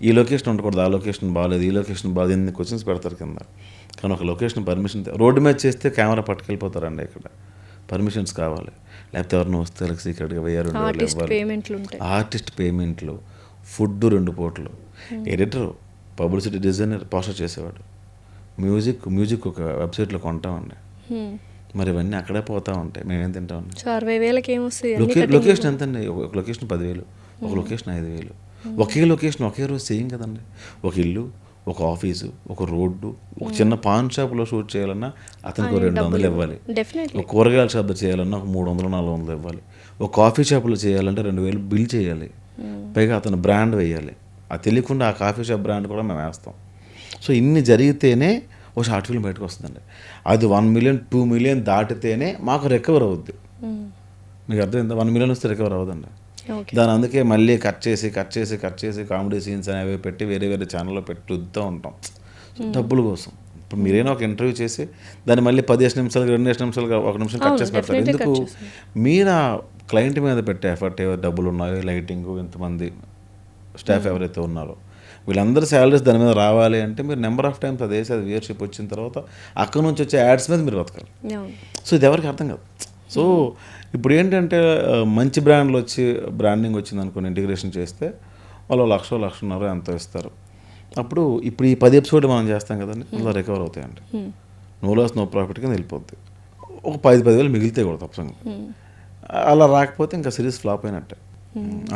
ఈ లొకేషన్ ఉండకూడదు, ఆ లొకేషన్ బాగాలేదు, ఈ లొకేషన్ బాగాలేదు, ఎన్ని క్వశ్చన్స్ పెడతారు కింద. కానీ ఒక లొకేషన్ పర్మిషన్ రోడ్డు మీద చేస్తే కెమెరా పట్టుకెళ్ళిపోతారండి, ఇక్కడ పర్మిషన్స్ కావాలి. లేకపోతే ఎవరిని వస్తే సీక్రెట్గా 1,000-2,000 ఇవ్వాలి. ఆర్టిస్ట్ పేమెంట్లు, ఫుడ్ 2 పూటలు, ఎడిటర్, పబ్లిసిటీ డిజైనర్, పోస్టర్ చేసేవాడు, మ్యూజిక్ ఒక వెబ్సైట్లో కొంటామండి. మరి ఇవన్నీ అక్కడే పోతా ఉంటాయి, మేమేం తింటామండి. 60,000కి ఏమొస్తాయి? లొకేషన్ ఎంత అండి? ఒక లొకేషన్ 10,000, ఒక లొకేషన్ 5,000. ఒకే లొకేషన్ ఒకే రోజు చేయం కదండి. ఒక ఇల్లు, ఒక ఆఫీసు, ఒక రోడ్డు, ఒక చిన్న పాన్ షాప్లో షూట్ చేయాలన్నా అతనికి 200 ఇవ్వాలి. ఒక కూరగాయల షాప్ చేయాలన్నా ఒక 300-400 ఇవ్వాలి. ఒక కాఫీ షాప్లో చేయాలంటే 2,000 బిల్ చేయాలి. పైగా అతను బ్రాండ్ వేయాలి. అది తెలియకుండా ఆ కాఫీ షాప్ బ్రాండ్ కూడా మేము వేస్తాం. సో ఇన్ని జరిగితేనే ఒక షార్ట్ ఫిల్మ్ బయటకు వస్తుందండి. అది 1 మిలియన్ 2 మిలియన్ దాటితేనే మాకు రికవర్ అవుద్ది. మీకు అర్థమైందా? 1 మిలియన్ వస్తే రికవర్ అవ్వదండి. ఓకే. దాని అందుకే మళ్ళీ కట్ చేసి కామెడీ సీన్స్ అనేవి పెట్టి వేరే ఛానల్లో పెట్టుతూ ఉంటాం డబ్బుల కోసం. ఇప్పుడు మీరైనా ఒక ఇంటర్వ్యూ చేసి దాన్ని మళ్ళీ 15 నిమిషాలు 2 నిమిషాలు 1 నిమిషం కట్ చేసి పెడతారు. definitely ఎందుకు? cut చేస్తాం. మీరు ఆ క్లయింట్ మీద పెట్టే ఎఫర్ట్ ఏవో డబ్బులు ఉన్నాయో, లైటింగ్, ఎంతమంది స్టాఫ్ ఎవరైతే ఉన్నారో వీళ్ళందరూ శాలరీస్ దాని మీద రావాలి అంటే మీరు నెంబర్ ఆఫ్ టైమ్స్ అది వ్యూయర్షిప్ వచ్చిన తర్వాత అక్కడ నుంచి వచ్చే యాడ్స్ మీద మీరు బతకాలి. సో ఇది ఎవరికి అర్థం కాదు. సో ఇప్పుడు ఏంటంటే మంచి బ్రాండింగ్ వచ్చింది అనుకోని ఇంటిగ్రేషన్ చేస్తే వాళ్ళు 1,00,000 ఎంతో ఇస్తారు. అప్పుడు ఇప్పుడు ఈ 10 ఎపిసోడ్ మనం చేస్తాం కదండి, అలా రికవర్ అవుతాయండి. నో లాస్ నో ప్రాఫిట్ కింద వెళ్ళిపోద్ది. ఒక 10,000 మిగిలితే కూడా తప్పకుండా. అలా రాకపోతే ఇంకా సిరీస్ ఫ్లాప్ అయినట్టే.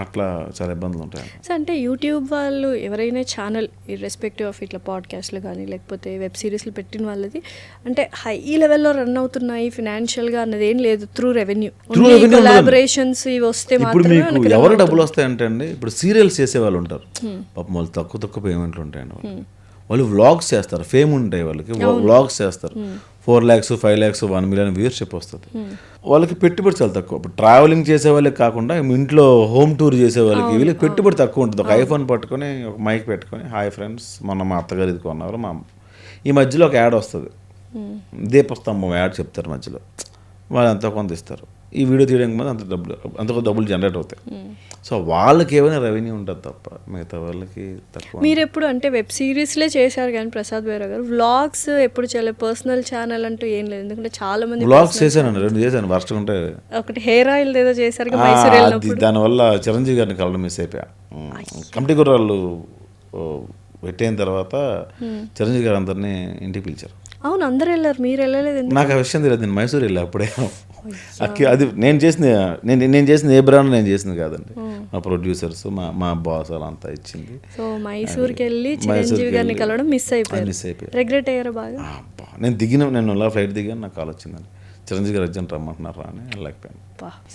అట్లా చాలా ఇబ్బందులు ఉంటాయి. సో అంటే యూట్యూబ్ వాళ్ళు ఎవరైనా ఛానల్ ఇర్రెస్పెక్టివ్ ఆఫ్ ఇట్లా పాడ్కాస్ట్లు కానీ లేకపోతే వెబ్ సిరీస్లు పెట్టిన వాళ్ళది అంటే హై లెవెల్లో రన్ అవుతున్నాయి ఫినాన్షియల్గా అన్నది ఏం లేదు. త్రూ రెవెన్యూ కొలాబరేషన్స్ ఇవి వస్తే ఇప్పుడు మీకు ఎవరు డబ్బులు వస్తాయంటే అండి, ఇప్పుడు సీరియల్స్ చేసే వాళ్ళు ఉంటారు పాపం, వాళ్ళు తక్కువ పేమెంట్లు ఉంటాయండి. వాళ్ళు వ్లాగ్స్ చేస్తారు, ఫేమ్ ఉంటాయి వాళ్ళకి, వ్లాగ్స్ చేస్తారు. 4 lakhs 5 lakhs 1 million వ్యూయర్షిప్ వస్తుంది. వాళ్ళకి పెట్టుబడి చాలా తక్కువ. ఇప్పుడు ట్రావెలింగ్ చేసే వాళ్ళకి కాకుండా ఇంట్లో హోమ్ టూర్ చేసే వాళ్ళకి వీళ్ళకి పెట్టుబడి తక్కువ ఉంటుంది. ఒక ఐఫోన్ పట్టుకొని ఒక మైక్ పెట్టుకొని హాయ్ ఫ్రెండ్స్ మొన్న మా అత్తగారు ఇది కొన్నారు, ఈ మధ్యలో ఒక యాడ్ వస్తుంది, దీపస్తంభం యాడ్ చెప్తారు మధ్యలో, వాళ్ళు ఎంతో కొంత ఇస్తారు. ఈ వీడియో తీయడానికి మీద అంత డబ్బులు జనరేట్ అవుతాయి. సో వాళ్ళకి ఏమైనా రెవెన్యూ ఉంటుంది తప్ప మిగతా వాళ్ళకి తక్కువ. మీరు ఎప్పుడు అంటే వెబ్ సిరీస్లే చేశారు కానీ ప్రసాద్ బైరా గారు వ్లాగ్స్ ఎప్పుడు చేయలేదు, పర్సనల్ ఛానల్ అంటూ ఏం లేదు. ఎందుకంటే చాలా మంది వ్లాగ్స్ చేశాను, 2 చేశాను, వర్స్ట్ ఉంటే ఒకటి హెయిర్ ఆయిల్ ఏదో చేశారు మైసూర్ వెళ్ళినప్పుడు. దానివల్ల చిరంజీవి గారిని కలవడం మిస్ అయిపోయా. కమిటీ గుర్రాలు పెట్టయిన తర్వాత చిరంజీవి గారు అందరినీ ఇంటికి పిలిచారు. అవును, అందరు వెళ్ళారు, మీరు వెళ్ళలేదు. నాకు ఆ విషయం తెలియదు, నేను మైసూర్ వెళ్ళా అప్పుడే. అది నేను చేసింది ఏ బ్రాండ్ నేను చేసింది కాదండి, మా ప్రొడ్యూసర్స్ మా బాస్ అలా అంతా ఇచ్చింది. సో మైసూర్కి వెళ్ళి చిరంజీవి గారిని కలవడం మిస్ అయిపోయారు. రిగ్రెట్ అయ్యారా బాగా? నేను అలా ఫ్లైట్ దిగాను, నాకు కాల్ వచ్చిందండి, చిరంజీవి గారు అర్జెంట్ రమ్మంటున్నారా అని వెళ్ళకపోయాను.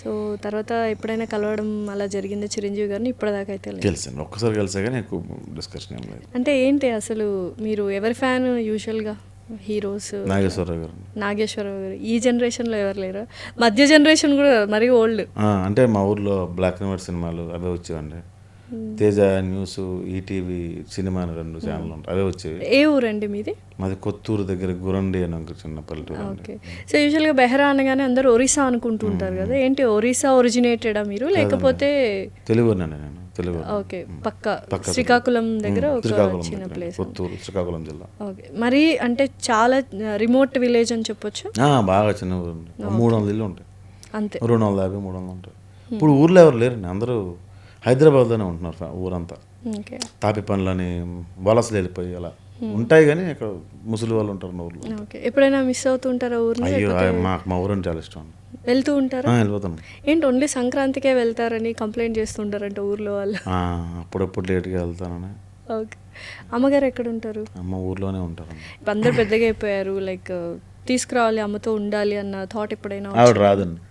సో తర్వాత ఎప్పుడైనా కలవడం అలా జరిగింది చిరంజీవి గారిని? ఇప్పటిదాకా అయితే కలిసాను, ఒక్కసారి కలిసా కానీ ఎక్కువ డిస్కషన్ ఏం లేదు. అంటే ఏంటి అసలు మీరు ఎవరి ఫ్యాన్ యూజువల్గా? హీరోస్ నాగేశ్వరరావు గారు ఈ జనరేషన్లో ఎవరు లేరు, మధ్య జనరేషన్ కూడా మరీ ఓల్డ్. అంటే మా ఊర్లో బ్లాక్ అండ్ వైట్ సినిమాలు అవే వచ్చేవండి. తేజ న్యూస్, ఈటీవీ సినిమా అని 2 ఛానల్ ఉంటాయి, అవే వచ్చేవి. ఏ ఊరండి మీది? మాది కొత్తూరు దగ్గర గురండి అని ఒక చిన్న పల్లెటూరు. ఓకే. సో యూజువల్గా బెహరా అనగానే అందరూ ఒరిస్సా అనుకుంటుంటారు కదా, ఏంటి ఒరిస్సా ఒరిజినేటెడా మీరు లేకపోతే? తెలుగు నేను తెలుగు. ఓకే, పక్క శ్రీకాకుళం దగ్గర ఒక చిన్న ప్లేస్, కొత్తూరు, శ్రీకాకుళం జిల్లా. ఓకే. మరి అంటే చాలా రిమోట్ విలేజ్ అని చెప్పొచ్చు. బాగా చిన్న ఊరు, 300 ఇల్లు ఉంటాయి అంతే, 250 300 ఉంటాయి. ఇప్పుడు ఊర్లో ఎవరు లేరండి, అందరూ హైదరాబాద్లోనే ఉంటున్నారు ఊరంతా. తాపి పనులని వలసలు వెళ్ళిపోయి అలా ఉంటాయి కానీ అక్కడ ముసలి వాళ్ళు ఉంటారు మా ఊర్లో. ఎప్పుడైనా మిస్ అవుతుంటారా ఊరిని? అయ్యో మా ఊరంటే చాలా ఇష్టం. వెళ్తూ ఉంటారా? వెళ్ళిపోతాను. ఏంటి ఓన్లీ సంక్రాంతికే వెళ్తారని కంప్లైంట్ చేస్తుంటారంట ఊర్లో వాళ్ళు. అప్పుడప్పుడు లేట్గా వెళ్తానని. ఓకే. అమ్మగారు ఎక్కడ ఉంటారు? అమ్మ ఊర్లోనే ఉంటారు. అందరు పెద్దగా అయిపోయారు, లైక్ తీసుకురావాలి అమ్మతో ఉండాలి అన్న థాట్ ఎప్పుడైనా? ఆవిడ రాదండి,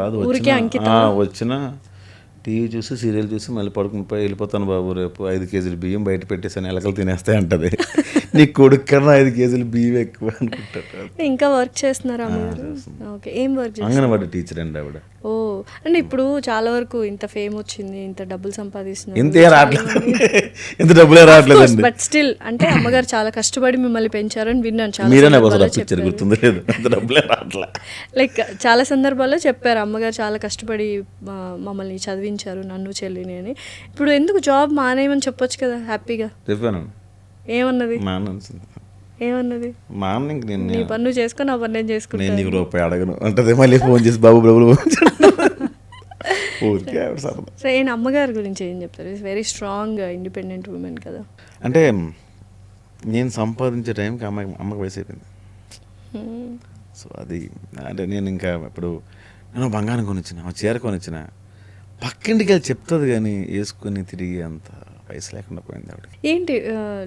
రాదు. ఊరికే అంకితం. వచ్చిన టీవీ చూసి సీరియల్ చూసి మళ్ళీ పడుకుని పోయి వెళ్ళిపోతాను బాబు, రేపు 5 కేజీలు బియ్యం బయట పెట్టేసాను ఎలకలు తినేస్తాయి అంటది. నీ కొడుకు కన్నా 5 కేజీలు బియ్యం ఎక్కువ అనుకుంటారు. ఇంకా వర్క్ చేస్తున్నారా అమ్మగారు? ఓకే. ఏం వర్క్ చేస్తారు? అంగన్వాడీ టీచర్ అండి ఆవిడ. ఓ, అంటే ఇప్పుడు చాలా వరకు ఇంత ఫేమ్ వచ్చింది, ఇంత డబ్బులు సంపాదిస్తున్నారు, ఇంత డబ్బులే రావట్లేదు. బట్ స్టిల్ అంటే అమ్మగారు చాలా కష్టపడి మిమ్మల్ని పెంచారని విన్నాను. లైక్ చాలా సందర్భాల్లో చెప్పారు అమ్మగారు చాలా కష్టపడి మమ్మల్ని చదివించారు, నన్ను చెల్లిని అని. ఇప్పుడు ఎందుకు జాబ్ మానేయమని చెప్పొచ్చు కదా హ్యాపీగా? చెప్పాను. ఏమన్నది? ఏమన్నది? మార్నింగ్ నీ పన్ను చేసుకుని నా పని నేను చేసుకుంటాను, నేను నీకు రూపాయి అడగను అంటే మళ్ళీ ఫోన్ చేసి బాబు డబ్బులు ఊరికే. సో నేను అమ్మగారి గురించి ఏం చెప్తారు? It's very strong independent women కదా. అంటే నేను సంపాదించే టైంకి అమ్మకి వయసు అయిపోయింది. సో అది అంటే నేను ఇంకా ఇప్పుడు నేను బంగారం కొనిచ్చిన, చీర కొనిచ్చిన, పక్కింటికి వెళ్ళి చెప్తుంది కానీ వేసుకొని తిరిగి అంత వయసు లేకుండా పోయింది ఆవిడ. ఏంటి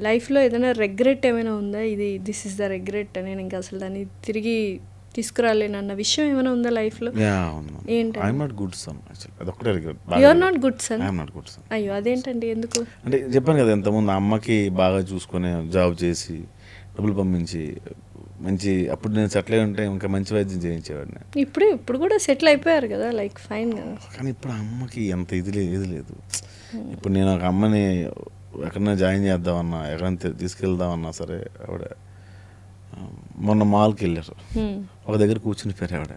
లైఫ్లో ఏదైనా రెగ్రెట్ ఏమైనా ఉందా? దిస్ ఇస్ ద రెగ్రెట్, నేను ఇంకా అసలు దాన్ని తిరిగి తీసుకురాలేను అన్న విషయం ఏమైనా ఉందా లైఫ్లో? ఏంటి? I'm not good son. అదొక్కటే regret. You are not good son? I'm not good son. అయ్యో, అదేంటండి, ఎందుకు? అంటే చెప్పాను కదా ఇంతకుముందు అమ్మకి బాగా చూసుకొని జాబ్ చేసి డబ్బులు పంపించి మంచి అప్పుడు నేను సెటిల్ అయి ఉంటే ఇంకా మంచి వైద్యం చేయించేవాడిని. ఇప్పుడు కూడా సెటిల్ అయిపోయారు కదా, లైక్ ఫైన్ కదా. కానీ ఇప్పుడు అమ్మకి ఎంత ఇది లేదు. ఇప్పుడు నేను ఒక అమ్మని ఎక్కడైనా జాయిన్ చేద్దామన్నా, ఎక్కడైనా తీసుకెళ్దామన్నా సరే ఆవిడ మొన్న మాల్కి వెళ్ళారు, ఒక దగ్గర కూర్చుని పోయారు ఆవిడ,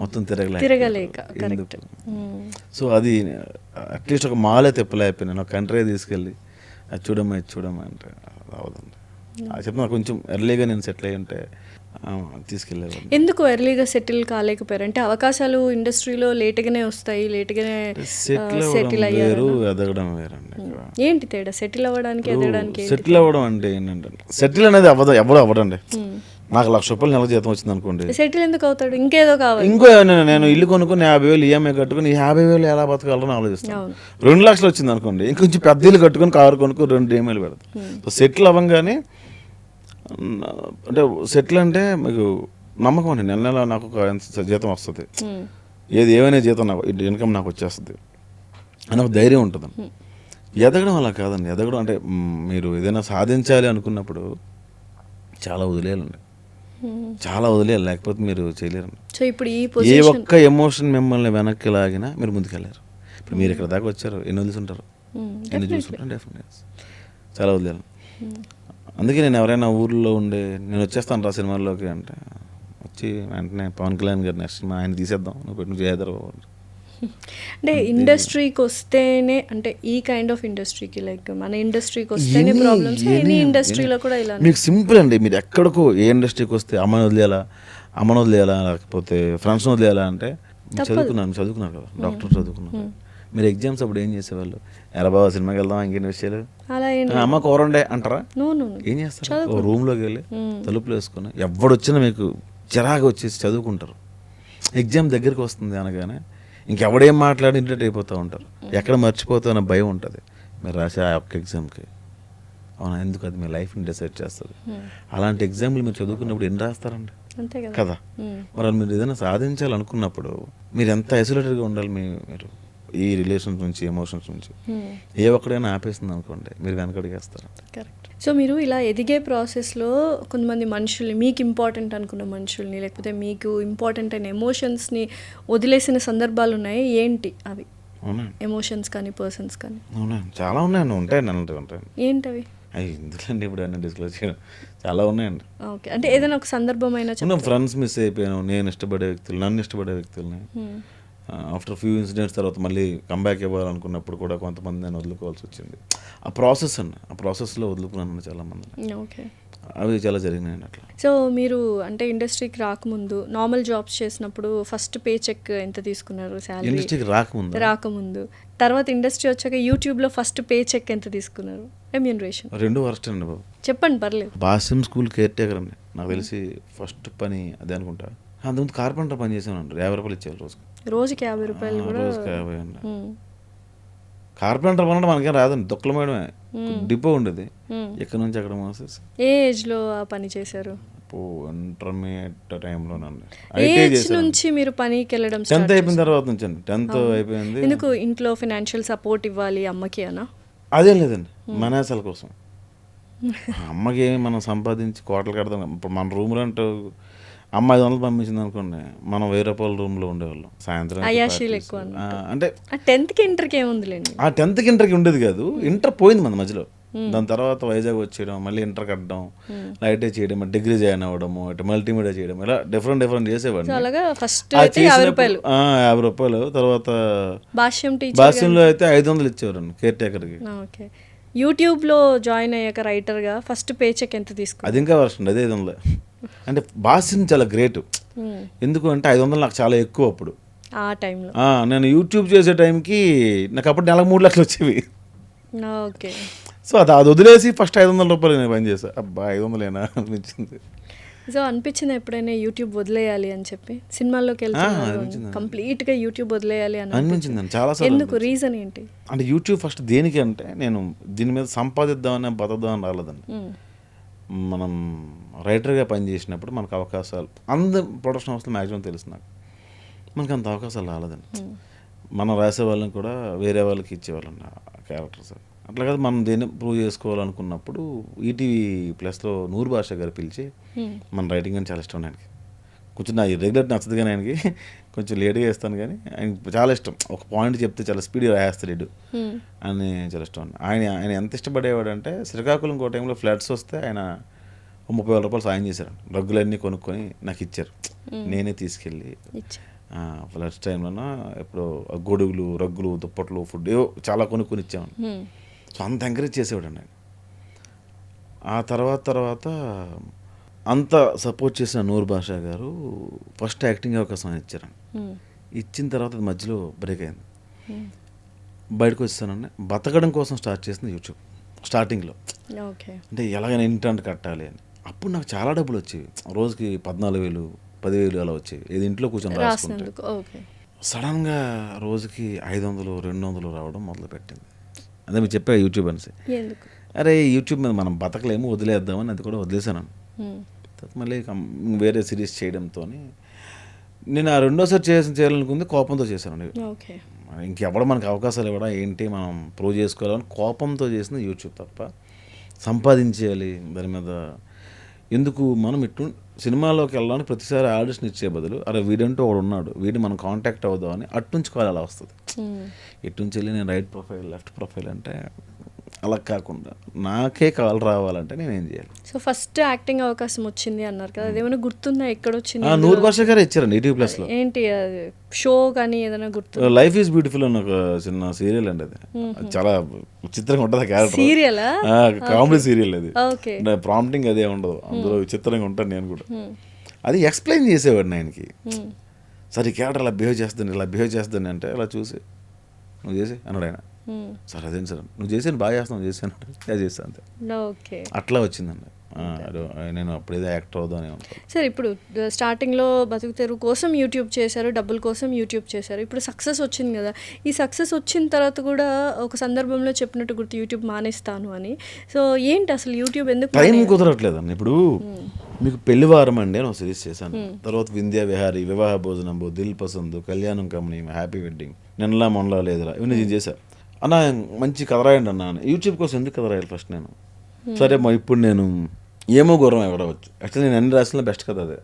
మొత్తం తిరగలేక. ఎందుకు? సో అది అట్లీస్ట్ ఒక మాలే తిప్పలేకపోయినా నేను ఒక కంట్రీ తీసుకెళ్ళి అది చూడమ్మా ఇది చూడమ్మా అంటే రావదండి. చెప్తున్నా కొంచెం ఎర్లీగా నేను సెటిల్ అయ్యి ఉంటే తీసుకెళ్ళేవాడిని. ఎందుకు ఎర్లీగా సెటిల్ కాలేకపోయారు? అంటే అవకాశాలు ఇండస్ట్రీలో లేట్గానే వస్తాయి, లేట్గానే సెటిల్ అయ్యారు, ఎదగడం వేరండి. ఏంటి తేడా సెటిల్ అవ్వడానికి ఎదగడానికి? సెటిల్ అవ్వడం అంటే ఏంటంటే సెటిల్ అనేది ఎవరు అవ్వడండి. నాకు ₹1,00,000 నెలకు జీతం వచ్చింది అనుకోండి, సెటిల్ ఎందుకు అవుతాడు? ఇంకేదో కావాలి. ఇంకో నేను ఇల్లు కొనుక్కుని 50,000 ఈఎంఐ కట్టుకుని 50,000 ఎలా బతకాలని ఆలోచిస్తాను. 2 లక్షలు వచ్చింది అనుకోండి, ఇంకొంచెం పెద్ద ఇల్లు కట్టుకుని కారు కొనుక్కొని 2 ఈఎంఐలు పెడతాను. సో సెటిల్ అవ్వగానే అంటే సెటిల్ అంటే మీకు నమ్మకం అండి, నెల నెల నాకు ఒక జీతం వస్తుంది, ఏమైనా జీతం నాకు ఇన్కమ్ నాకు వచ్చేస్తుంది అని ఒక ధైర్యం ఉంటుంది. ఎదగడం అలా కాదండి. ఎదగడం అంటే మీరు ఏదైనా సాధించాలి అనుకున్నప్పుడు చాలా వదిలేయాలండి, చాలా వదిలేయాలి, లేకపోతే మీరు చేయలేరండి. సో ఇప్పుడు ఏ ఒక్క ఎమోషన్ మిమ్మల్ని వెనక్కి లాగినా మీరు ముందుకెళ్ళారు. ఇప్పుడు మీరు ఇక్కడ దాకా వచ్చారు, ఎన్ని వదిలిసుంటారు, ఎన్ని చూసుకుంటారు, డెఫినెట్గా చాలా వదిలేయాలి. అందుకే నేను ఎవరైనా ఊర్లో ఉండే నేను వచ్చేస్తాను రా సినిమాల్లోకి అంటే వచ్చి వెంటనే పవన్ కళ్యాణ్ గారు నెక్స్ట్ సినిమా ఆయన తీసేద్దాం, నువ్వు పెట్టి చేయదరు. అంటే ఇండస్ట్రీకి వస్తేనే, అంటే ఈ కైండ్ ఆఫ్ ఇండస్ట్రీకి, లైక్ మన ఇండస్ట్రీకి వస్తేనే ప్రాబ్లమ్స్, ఎనీ ఇండస్ట్రీలో కూడా ఇలా. మీకు సింపుల్ అండి, మీరు ఎక్కడికో ఏ ఇండస్ట్రీకి వస్తే అమ్మని వదిలేయాలా లేకపోతే ఫ్రెండ్స్ని వదిలేయాలా అంటే చదువుకున్నారు కదా, డాక్టర్ చదువుకున్నారు. మీరు ఎగ్జామ్స్ అప్పుడు ఏం చేసేవాళ్ళు? ఎరా బాబా సినిమాకి వెళ్దాం, ఇంకేం విషయాలు, అమ్మ కూరండే అంటారా? ఏం చేస్తారు? రూమ్లోకి వెళ్ళి తలుపులు వేసుకొని ఎవడొచ్చినా మీకు చిరాగా వచ్చేసి చదువుకుంటారు. ఎగ్జామ్ దగ్గరికి వస్తుంది అనగానే ఇంకెవడేం మాట్లాడి ఇంటర్ట్ అయిపోతూ ఉంటారు, ఎక్కడ మర్చిపోతా అనే భయం ఉంటుంది మీరు రాసే ఆ ఒక్క ఎగ్జామ్కి. అవునా, ఎందుకు అది మీ లైఫ్ని డిసైడ్ చేస్తుంది. అలాంటి ఎగ్జామ్లు మీరు చదువుకున్నప్పుడు ఎన్ని రాస్తారండి కదా. మరి మీరు ఏదైనా సాధించాలనుకున్నప్పుడు మీరు ఎంత ఐసోలేటెడ్గా ఉండాలి. మీరు ఈ రిలేషన్స్ నుంచి, ఎమోషన్స్ నుంచి ఏ ఒక్కడైనా ఆపేస్తుంది అనుకోండి, మీరు వెనకడిగేస్తారు. కరెక్ట్. సో మీరు ఇలా ఎదిగే ప్రాసెస్లో కొంతమంది మనుషుల్ని, మీకు ఇంపార్టెంట్ అనుకున్న మనుషుల్ని, లేకపోతే మీకు ఇంపార్టెంట్ అయిన ఎమోషన్స్ని వదిలేసిన సందర్భాలు ఉన్నాయి. ఏంటి అవి? అవునా, ఎమోషన్స్ కానీ పర్సన్స్ కానీ? అవునా, చాలా ఉన్నాయండి. ఉంటాయండి. ఏంటవి? అవి ఎందుకండి ఇప్పుడు అన్నీ డిస్క్లోజ్ చేయడం, చాలా ఉన్నాయండి. ఓకే, అంటే ఏదైనా ఒక సందర్భం అయినా ఫ్రెండ్స్ మిస్ అయిపోయాను, నేను ఇష్టపడే వ్యక్తులు, నన్ను ఇష్టపడే వ్యక్తుల్ని ఆఫ్టర్ ఫ్యూ ఇన్సిడెంట్స్ తర్వాత మళ్ళీ కంబ్యాక్ ఇవ్వాలనుకున్నప్పుడు కూడా కొంతమంది నేను వదులుకోవాల్సి వచ్చింది. ఆ ప్రాసెస్ అండి, ఆ ప్రాసెస్లో వదులుకున్నాను చాలామంది. ఓకే, అవి చాలా జరిగినాయండి అట్లా. సో మీరు అంటే ఇండస్ట్రీకి రాకముందు నార్మల్ జాబ్స్ చేసినప్పుడు ఫస్ట్ పే చెక్ ఎంత తీసుకున్నారు? శాలరీ ఇండస్ట్రీకి రాకముందు, తర్వాత ఇండస్ట్రీ వచ్చాక యూట్యూబ్లో ఫస్ట్ పే చెక్ ఎంత తీసుకున్నారు? రెమ్యూనరేషన్? 2 వరస్ట్ అండి బాబు. చెప్పండి, పర్లేదు. బాసిం స్కూల్ కేర్ టేకర్ అండి, నాకు తెలిసి ఫస్ట్ పని అదే అనుకుంటా. అంతకుముందు కార్పెంటర్ పని చేసాను అండి, ₹50 ఇచ్చేవాళ్ళు రోజుకి ₹50 కూడా. రోజుకి 50 అండి. కార్పెంటర్ పని మనకేం రాదండి, తొక్కల మేడమే, డిపో ఉండేది, ఎక్కడి నుంచి అక్కడ మోసేసి. ఏ ఏజ్లో ఆ పని చేశారు? ఇంటర్మీడియట్ టైంలోనండి. ఏజ్ నుంచి మీరు పనికి వెళ్ళడం? 10th అయిపోయిన తర్వాత నుంచి అండి. 10th అయిపోయింది. ఎందుకు? ఇంట్లో ఫైనాన్షియల్ సపోర్ట్ ఇవ్వాలి అమ్మకి అనా? అదేం లేదండి, మనేసాల కోసం. అమ్మకి మనం సంపాదించి కోటలు కడతాం. ఇప్పుడు మన రూమ్ రెంట్ అమ్మ 500 పంపించింది అనుకోండి, మనం ₹1000 రూమ్లో ఉండేవాళ్ళం. సాయంత్రం అంటే 10th ఇంటర్కి ఏముందిలేండి. ఆ 10th ఇంటర్కి ఉండేది కాదు, ఇంటర్ పోయింది మన మధ్యలో. దాని తర్వాత వైజాగ్ వచ్చేయడం, మళ్ళీ ఇంటర్ కట్టడం, ఐటీ చేయడం, డిగ్రీ జాయిన్ అవ్వడము, ఇటు మల్టీమీడియా చేయడం, ఇలా డిఫరెంట్ చేసేవాడిని. ₹50. తర్వాత భాష్యంలో అయితే 500 ఇచ్చేవారండి కేర్ టేకర్కి. ఓకే, యూట్యూబ్లో జాయిన్ అయ్యాక రైటర్గా ఫస్ట్ పే చెక్ ఎంత తీసుకున్నారు? అది ఇంకా వర్షం, అదే 500. అంటే భాష్యం చాలా గ్రేట్. ఎందుకు అంటే 500 నాకు చాలా ఎక్కువ అప్పుడు ఆ టైంలో. నేను యూట్యూబ్ చేసే టైంకి నాకు అప్పుడు నెలకు 3 లక్షలు వచ్చేవి. ఓకే, సో అది వదిలేసి ఫస్ట్ ₹500 నేను పని చేశాను. అబ్బా 500 అనిపించింది. సో అనిపించింది ఎప్పుడైనా యూట్యూబ్ వదిలేయాలి అని చెప్పి? సినిమాల్లోకి వెళ్తాను కంప్లీట్గా యూట్యూబ్ వదిలేయాలి అని అనిపించింది చాలా. ఎందుకు? రీజన్ ఏంటి? అంటే యూట్యూబ్ ఫస్ట్ దేనికి అంటే నేను దీని మీద సంపాదిద్దామని బతకదామని రాలేదండి. మనం రైటర్గా పనిచేసినప్పుడు మనకు అవకాశాలు అందరు ప్రొడక్షన్ హౌస్లో మ్యాక్సిమం తెలుసు నాకు, మనకు అంత అవకాశాలు రాలేదండి. మనం రాసే వాళ్ళని కూడా వేరే వాళ్ళకి ఇచ్చేవాళ్ళండి క్యారెక్టర్స్. అట్లా కాదు మనం దేన్ని ప్రూవ్ చేసుకోవాలనుకున్నప్పుడు ఈటీవీ ప్లస్లో నూరు భాష గారు పిలిచి మన రైటింగ్ అని చాలా ఇష్టం ఆయనకి. కొంచెం నా రెగ్యులర్ నచ్చదు కానీ ఆయనకి కొంచెం లేట్గా వేస్తాను కానీ ఆయనకి చాలా ఇష్టం. ఒక పాయింట్ చెప్తే చాలా స్పీడ్గా రాయేస్తాడు అని చాలా ఇష్టం. ఆయన ఎంత ఇష్టపడేవాడు అంటే శ్రీకాకుళం ఇంకో టైంలో ఫ్లడ్స్ వస్తే ఆయన 30,000 రూపాయలు సాయం చేశారు. రగ్గులన్నీ కొనుక్కొని నాకు ఇచ్చారు. నేనే తీసుకెళ్ళి ఫ్లడ్స్ టైంలోనో ఎప్పుడు గొడుగులు, రగ్గులు, దుప్పట్లు, ఫుడ్ ఏవో చాలా కొనుక్కొని ఇచ్చాను. సో అంత ఎంకరేజ్ చేసేవాడు అండి ఆయన. ఆ తర్వాత అంత సపోర్ట్ చేసిన నూరు భాష గారు ఫస్ట్ యాక్టింగ్ అవకాశం ఇచ్చారు. ఇచ్చిన తర్వాత అది మధ్యలో బ్రేక్ అయింది. బయటకు వచ్చేసానండి. బతకడం కోసం స్టార్ట్ చేసింది యూట్యూబ్ స్టార్టింగ్లో. అంటే ఎలాగైనా ఇంటర్నెట్ కట్టాలి అని. అప్పుడు నాకు చాలా డబ్బులు వచ్చేవి. రోజుకి 14,000, 10,000 అలా వచ్చేవి. ఏది ఇంట్లో కూర్చొని రాసుకుంటే. సడన్గా రోజుకి 500, 200 రావడం మొదలుపెట్టింది. అదే మీరు చెప్పా యూట్యూబ్ అనేసి. అరే యూట్యూబ్ మీద మనం బతకలేము, వదిలేద్దామని అది కూడా వదిలేసాను. మళ్ళీ వేరే సిరీస్ చేయడంతో నేను ఆ రెండోసారి చేయాలనుకుంది కోపంతో చేశాను. ఇంకెవడో మనకు అవకాశాలు ఇవ్వడం ఏంటి, మనం ప్రూవ్ చేసుకోవాలని కోపంతో చేసిన యూట్యూబ్ తప్ప సంపాదించేయాలి దాని మీద ఎందుకు. మనం సినిమాలోకి వెళ్ళడానికి ప్రతిసారి ఆడిషన్ ఇచ్చే బదులు అరే వీడంటూ ఒకడు ఉన్నాడు, వీడు మనం కాంటాక్ట్ అవుదామని అట్నుంచి కాల్ అలా వస్తుంది. ఎట్నుంచి వెళ్ళి నేను రైట్ ప్రొఫైల్ లెఫ్ట్ ప్రొఫైల్ అంటే అలా కాకుండా నాకే కాల్ రావాలంటే నేను ఏం చేయాలి. సో ఫస్ట్ యాక్టింగ్ అవకాశం వచ్చింది అన్నారు కదా, అదేమైనా గుర్తుందా? ఎక్కడొచ్చింది? నూరు భాష గారు ఇచ్చారండి ఈటీవీ ప్లస్లో. ఏంటి షో కానీ ఏదైనా గుర్తు? లైఫ్ ఈజ్ బ్యూటిఫుల్ అని ఒక చిన్న సీరియల్ అండి. అది చాలా విచిత్రంగా ఉంటుంది. Character serial, comedy serial. అది ప్రాంప్టింగ్ అదే ఉండదు, అందులో విచిత్రంగా ఉంటాను నేను కూడా. అది ఎక్స్ప్లెయిన్ చేసేవాడిని ఆయనకి. సరే ఈ క్యారెక్టర్ ఇలా బిహేవ్ చేస్తుంది అంటే ఇలా చూసి నువ్వు చేసి అన్నాడు ఆయన. సార్ అదేంటి సార్ నువ్వు చేసాను బాగా చేస్తాను, చేశాను చేస్తాను అంతే. అట్లా వచ్చిందండి. నేను అప్పుడేదో యాక్టర్ అవుదామని ఉంటాను. సార్ ఇప్పుడు స్టార్టింగ్లో బతుకు తెరువు కోసం యూట్యూబ్ చేశారు, డబ్బుల కోసం యూట్యూబ్ చేశారు. ఇప్పుడు సక్సెస్ వచ్చింది కదా, ఈ సక్సెస్ వచ్చిన తర్వాత కూడా ఒక సందర్భంలో చెప్పినట్టు గుర్తు యూట్యూబ్ మానేస్తాను అని. సో ఏంటి అసలు యూట్యూబ్ ఎందుకు టైం కుదరట్లేదండి? ఇప్పుడు మీకు పెళ్లివారం అండి అని ఒక సిరీస్ చేశాను. తర్వాత వింధ్యా విహారీ, వివాహ భోజనం, దిల్ పసంద్, కళ్యాణం కమనీ, హ్యాపీ వెడ్డింగ్, నిన్నలా మొన్నలా లేదురా, ఇవన్నీ నేను చేశాను. అన్న మంచి కథ రాయండి అన్న. యూట్యూబ్ కోసం ఎందుకు కథ రాయాలి ఫస్ట్ నేను? సరే ఇప్పుడు నేను ఏమో గౌరవం ఎవరవచ్చు. యాక్చువల్లీ నేను అన్ని రాసిన బెస్ట్ కథ అదే.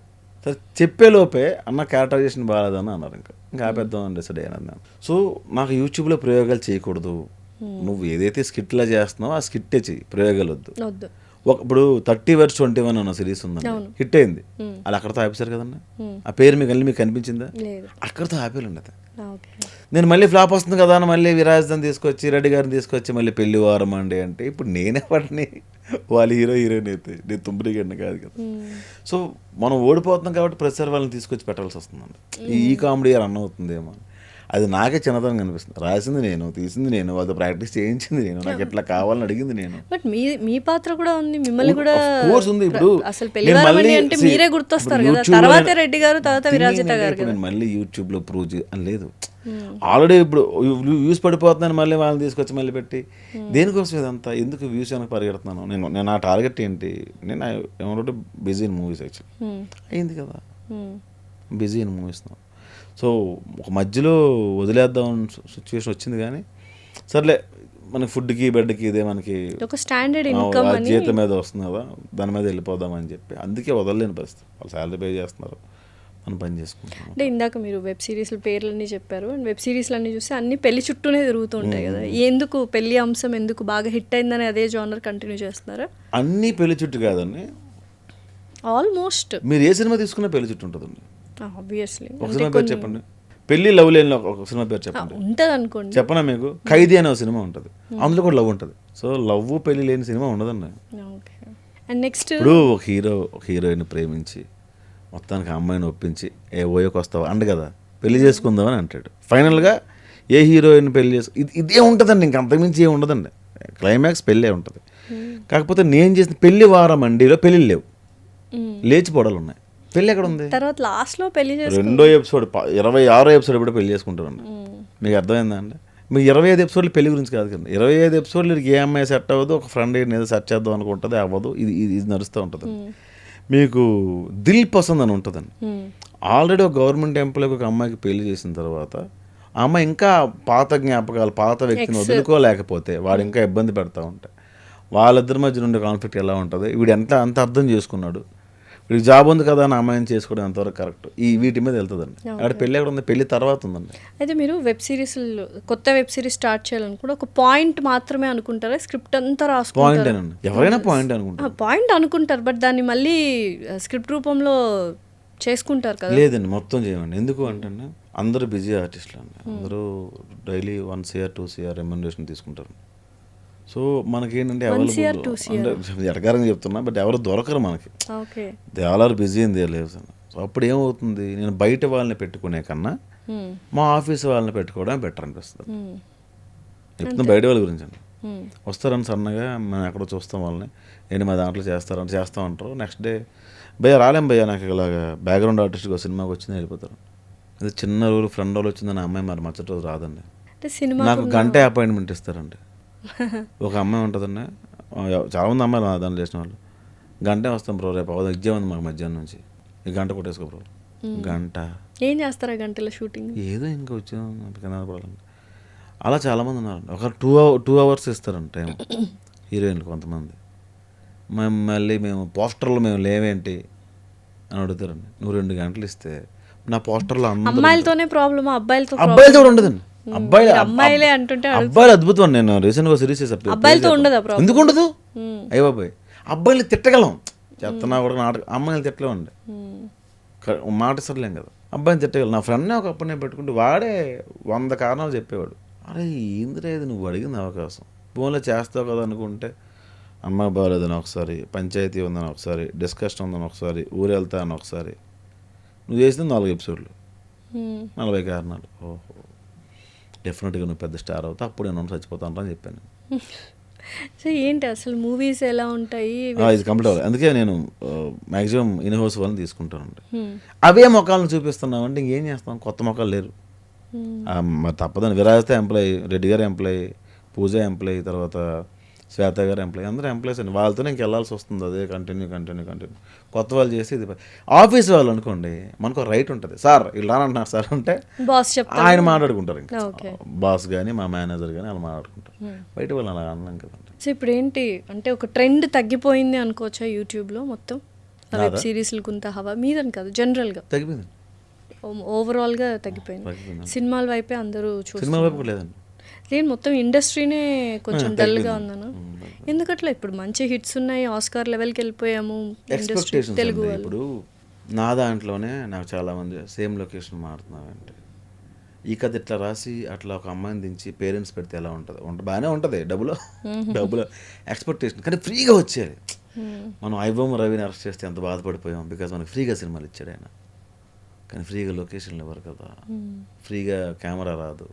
సరే చెప్పేలోపే అన్న క్యారెక్టరైజేషన్ బాగాలేదని అన్నారు. ఇంకా ఆపేద్దాం అని డిసైడ్ అయ్యాను నేను. సో నాకు యూట్యూబ్లో ప్రయోగాలు చేయకూడదు. నువ్వు ఏదైతే స్కిట్లా చేస్తున్నావో ఆ స్కిట్టే చెయ్యి, ప్రయోగాలు వద్దు. ఇప్పుడు 30vs21 అన్న సిరీస్ ఉందండి, హిట్ అయింది. అది అక్కడతో ఆపేశారు కదండి. ఆ పేరు మీకు కనిపించిందా? అక్కడతో ఆపేయాలండి అది. నేను మళ్ళీ ఫ్లాప్ వస్తుంది కదా అని మళ్ళీ విరాజన్ తీసుకొచ్చి రెడ్డి గారిని తీసుకొచ్చి మళ్ళీ పెళ్లి వారం అండి అంటే ఇప్పుడు నేనే వాడిని, వాళ్ళు హీరోయిన్ అయితే నేను తుంబరి గడిని కాదు కదా. సో మనం ఓడిపోతున్నాం కాబట్టి ప్రతిసారి వాళ్ళని తీసుకొచ్చి పెట్టాల్సి వస్తుందండి. ఈ కామెడీ రన్ అవుతుందేమో అది నాకే చిన్నతనం కనిపిస్తుంది. రాసింది నేను, తీసింది నేను, వాళ్ళతో ప్రాక్టీస్ చేయించింది నేను, నాకు ఎట్లా కావాలని అడిగింది నేను. బట్ మీ పాత్ర కూడా ఉంది, మిమ్మల్ని కూడా కోర్స్ ఉంది. ఇప్పుడు అసలు పెళ్లి అంటే మీరే గుర్తొస్తారు కదా, తర్వాత రెడ్డి గారు, తర్వాత విరాజిత గారు. నేను మళ్ళీ యూట్యూబ్లో ప్రూవ్ అని లేదు. ఆల్రెడీ ఇప్పుడు వ్యూస్ పడిపోతున్నాను, మళ్ళీ వాళ్ళని తీసుకొచ్చి మళ్ళీ పెట్టి దేనికోసం ఇదంతా ఎందుకు వ్యూస్ వెనక పరిగెడుతున్నాను? నేను నా టార్గెట్ ఏంటి? నేను ఏమంటే బిజీ ఇన్ మూవీస్ యాక్చువల్లీ అయింది కదా, బిజీ ఇన్ మూవీస్. సో ఒక మధ్యలో వదిలేద్దాం సిచ్యువేషన్ వచ్చింది కానీ సర్లే మనకి ఫుడ్కి బెడ్కి ఇదే మనకి ఒక స్టాండర్డ్ ఇన్కమ్ జీతం మీద వస్తుంది కదా, దాని మీద వెళ్ళిపోదామని చెప్పి అందుకే వదలలేని పరిస్థితి. వాళ్ళు శాలరీ పే చేస్తున్నారు, మనం పని చేసుకుంటాం. అంటే ఇందాక మీరు వెబ్ సిరీస్ల పేర్లన్నీ చెప్పారు, అండ్ వెబ్ సిరీస్లు అన్నీ చూస్తే అన్ని పెళ్లి చుట్టూనే తిరుగుతూ ఉంటాయి కదా. ఎందుకు పెళ్లి అంశం ఎందుకు బాగా హిట్ అయిందని అదే జానర్ కంటిన్యూ చేస్తున్నారా? అన్నీ పెళ్లి చుట్టూ కాదండి, ఆల్మోస్ట్ మీరు ఏ సినిమా తీసుకున్నా పెళ్లి చుట్టూ ఉంటుందండి. ఆబ్వియస్లీ. ఒక సినిమా పేరు చెప్పండి, పెళ్లి లవ్ లేని ఒక సినిమా పేరు చెప్పండి. ఉంటుంది అనుకోండి. చెప్పనా మీకు? ఖైదీ అనే ఒక సినిమా ఉంటుంది, అందులో కూడా లవ్ ఉంటుంది. సో లవ్ పెళ్లి లేని సినిమా ఉండదండి. అండ్ నెక్స్ట్ ఇప్పుడు ఒక హీరోయిన్ ప్రేమించి మొత్తానికి ఆ అమ్మాయిని ఒప్పించి ఓయోకి వస్తావా అండి కదా, పెళ్లి చేసుకుందామని అంటాడు. ఫైనల్గా ఏ హీరోయిన్ పెళ్లి ఇదే ఉంటుందండి, ఇంక అంతకుమించి ఏమి ఉండదండి. క్లైమాక్స్ పెళ్ళే ఉంటుంది. కాకపోతే నేను చేసిన పెళ్లి వారం అండిలో పెళ్ళిళ్ళు లేవు, లేచిపోవడాలు ఉన్నాయి. పెళ్ళి ఎక్కడ ఉంది? తర్వాత లాస్ట్లో పెళ్లి రెండో ఎపిసోడ్ 26వ ఎపిసోడ్ ఎప్పుడు పెళ్లి చేసుకుంటారండి. మీకు అర్థమైందా అండి? మీకు 25 ఎపిసోడ్లు పెళ్లి గురించి కాదు కదా, 25 ఎపిసోడ్లు ఏ అమ్మాయి సెట్ అవ్వదు, ఒక ఫ్రెండ్ ఏదో సెట్ చేద్దాం అనుకుంటుంది, అవ్వదు, ఇది నడుస్తూ ఉంటుంది. మీకు దిల్ పసంద్ అని ఉంటుందండి. ఆల్రెడీ ఒక గవర్నమెంట్ ఎంప్లాయీకి ఒక అమ్మాయికి పెళ్లి చేసిన తర్వాత ఆ అమ్మాయి ఇంకా పాత జ్ఞాపకాలు, పాత వ్యక్తిని వదులుకోలేకపోతే వాడు ఇంకా ఇబ్బంది పెడతా ఉంటాయి. వాళ్ళిద్దరి మధ్య ఉండే కాన్ఫ్లిక్ట్ ఎలా ఉంటుంది, వీడు అంత అర్థం చేసుకున్నాడు, వీడికి జాబ్ ఉంది కదా అని అమ్మాయిని చేసుకోవడం ఎంతవరకు కరెక్ట్, వీటి మీద వెళ్తుందండి. అక్కడ పెళ్ళి ఎక్కడ ఉంది, పెళ్లి తర్వాత ఉందండి. అయితే మీరు కొత్త వెబ్ సిరీస్ స్టార్ట్ చేయాలనుకుంటే ఒక పాయింట్ మాత్రమే అనుకుంటారా, స్క్రిప్ట్ అంతా పాయింట్ రాసుకుంటారా? అండి, ఎవరైనా పాయింట్ అనుకుంటారు. పాయింట్ అనుకుంటారు, బట్ దాన్ని మళ్ళీ స్క్రిప్ట్ రూపంలో చేసుకుంటారు కదా. లేదండి, మొత్తం చేయమండి. ఎందుకు అంటే అందరూ బిజీ ఆర్టిస్టులు అండి, అందరూ డైలీ 1 CR 2 CR రెమ్యునరేషన్ తీసుకుంటారు. సో మనకేంటంటే అవైలబుల్ ఎడగారని చెప్తున్నా, బట్ ఎవరు దొరకరు మనకి. Okay, they all are busy in their lives. So అప్పుడు ఏమవుతుంది, నేను బయట వాళ్ళని పెట్టుకునే కన్నా మా ఆఫీస్ వాళ్ళని పెట్టుకోవడం బెటర్ అనిపిస్తుంది. చెప్తున్నా బయట వాళ్ళ గురించి అండి. వస్తారని సన్నగా మేము ఎక్కడో చూస్తాం వాళ్ళని, ఏంటి మా దాంట్లో చేస్తామంటారు. నెక్స్ట్ డే భయ్య రాలేం భయ్య, నాకు ఇలాగా బ్యాక్గ్రౌండ్ ఆర్టిస్ట్గా సినిమాకి వచ్చింది వెళ్ళిపోతారు. ఇది చిన్న రోజు ఫ్రెండ్ వాళ్ళు వచ్చిందని అమ్మాయి మరి మచ్చటి రోజు రాదండి. నాకు గంటే అపాయింట్మెంట్ ఇస్తారండి. ఒక అమ్మాయి ఉంటుందండి, చాలామంది అమ్మాయిలు దాంట్లో చేసిన వాళ్ళు, గంటే వస్తాం బ్రో, రేపు ఎగ్జామ్ ఉంది మాకు మధ్యాహ్నం నుంచి, ఈ గంట కొట్టేసుకో బ్రో. గంట ఏం చేస్తారా గంటలో షూటింగ్? ఏదో ఇంకా వచ్చాను. అలా చాలామంది ఉన్నారండి. ఒక 2 hours ఇస్తారండి టైం హీరోయిన్లు కొంతమంది. మళ్ళీ మేము పోస్టర్లు మేము లేవేంటి అని అడుగుతారండి. నువ్వు 2 గంటలు ఇస్తే నా పోస్టర్లో అమ్మాయిలతోనే ప్రాబ్లమ్, అబ్బాయిలతో కూడా ఉండదండి. అమ్మాయిలే అంటుంటే అబ్బాయిలు అద్భుతం అండి. నేను రీసెంట్గా సిరీస్ చేసాను, అబ్బాయిలతో ఉండదా ప్రాబ్లం? ఎందుకు ఉండదు? అయ్య బాబాయ్, అబ్బాయిలు తిట్టగలం, చెప్తున్నా కూడా నాటకం, అమ్మాయిలు తిట్టలేమండి, మాట సరలేం కదా. అబ్బాయిని తిట్టగలం. నా ఫ్రెండ్నే ఒకప్పుడు నేను పెట్టుకుంటే వాడే 100 కారణాలు చెప్పేవాడు. అరే ఏందిరా ఇది, నువ్వు అడిగింది అవకాశం, ఫోన్లో చేస్తావు కదా అనుకుంటే, అమ్మ బాగాలేదని ఒకసారి, పంచాయతీ ఉందని ఒకసారి, డిస్కషన్ ఉందని ఒకసారి, ఊరు వెళ్తా అని ఒకసారి, నువ్వు చేసింది 4 ఎపిసోడ్లు, 40 కారణాలు. ఓహో, డెఫినెట్గా నువ్వు పెద్ద స్టార్ అవుతా, అప్పుడు నేను చచ్చిపోతాను అని చెప్పాను. సో ఏంటి అసలు మూవీస్ ఎలా ఉంటాయి? ఇది కంప్లీట్ అవ్వాలి, అందుకే నేను మ్యాక్సిమం ఇన్ హౌస్ వాళ్ళని తీసుకుంటానండి. అవే మొక్కలను చూపిస్తున్నామంటే ఇంకేం చేస్తాం, కొత్త మొక్కలు లేరు. మరి తప్పదని విరాజిత ఎంప్లాయీ, రెడ్డి గారు ఎంప్లాయీ, పూజ ఎంప్లాయీ, తర్వాత శ్వేత గారు ఎంప్లాయీ, అందరూ ఎంప్లాయీస్ అండి. వాళ్ళతోనే ఇంక వెళ్ళాల్సి వస్తుంది, అదే కంటిన్యూ. కొత్త వాళ్ళు చేసి ఇది ఆఫీస్ వాళ్ళు అనుకోండి, మనకు రైట్ ఉంటుంది, సార్ వీళ్ళు రానంటున్నారు సార్ అంటే బాస్ చెప్తారు, ఆయన మాట్లాడుకుంటారు, ఇంకా బాస్ కానీ మా మేనేజర్ కానీ అలా మాట్లాడుకుంటారు. బయట వాళ్ళు అలా అన్నాం కదండి. సో ఇప్పుడు ఏంటి అంటే ఒక ట్రెండ్ తగ్గిపోయింది అనుకోవచ్చా యూట్యూబ్లో మొత్తం వెబ్ సిరీస్లు కొంత హవా మీదని కాదు, జనరల్గా తగ్గిపోయింది, ఓవరాల్గా తగ్గిపోయింది. సినిమాల వైపే అందరూ సినిమా వైపు లేదండి, నేను మొత్తం ఇండస్ట్రీనే కొంచెం డల్గా ఉన్నాను. ఎందుకట్లా ఇప్పుడు మంచి హిట్స్ ఉన్నాయి, ఆస్కార్ లెవెల్కి వెళ్ళిపోయాము తెలుగు వాళ్ళు. ఇప్పుడు నా దాంట్లోనే నాకు చాలామంది సేమ్ లొకేషన్ మారుతున్నారంటే, ఈ కథ ఇట్లా రాసి అట్లా ఒక అమ్మాయిని దించి పేరెంట్స్ పెడితే ఎలా ఉంటుంది, బాగానే ఉంటుంది, డబ్బులు ఎక్స్పెక్టేషన్, కానీ ఫ్రీగా వచ్చేది. మనం ఐబొమ్మ రవిని అరెస్ట్ చేస్తే ఎంత బాధపడిపోయాం, బికాజ్ మనకి ఫ్రీగా సినిమాలు ఇచ్చాడు ఆయన, కానీ ఫ్రీగా లొకేషన్లు ఇవ్వరు కదా, ఫ్రీగా కెమెరా రాదు,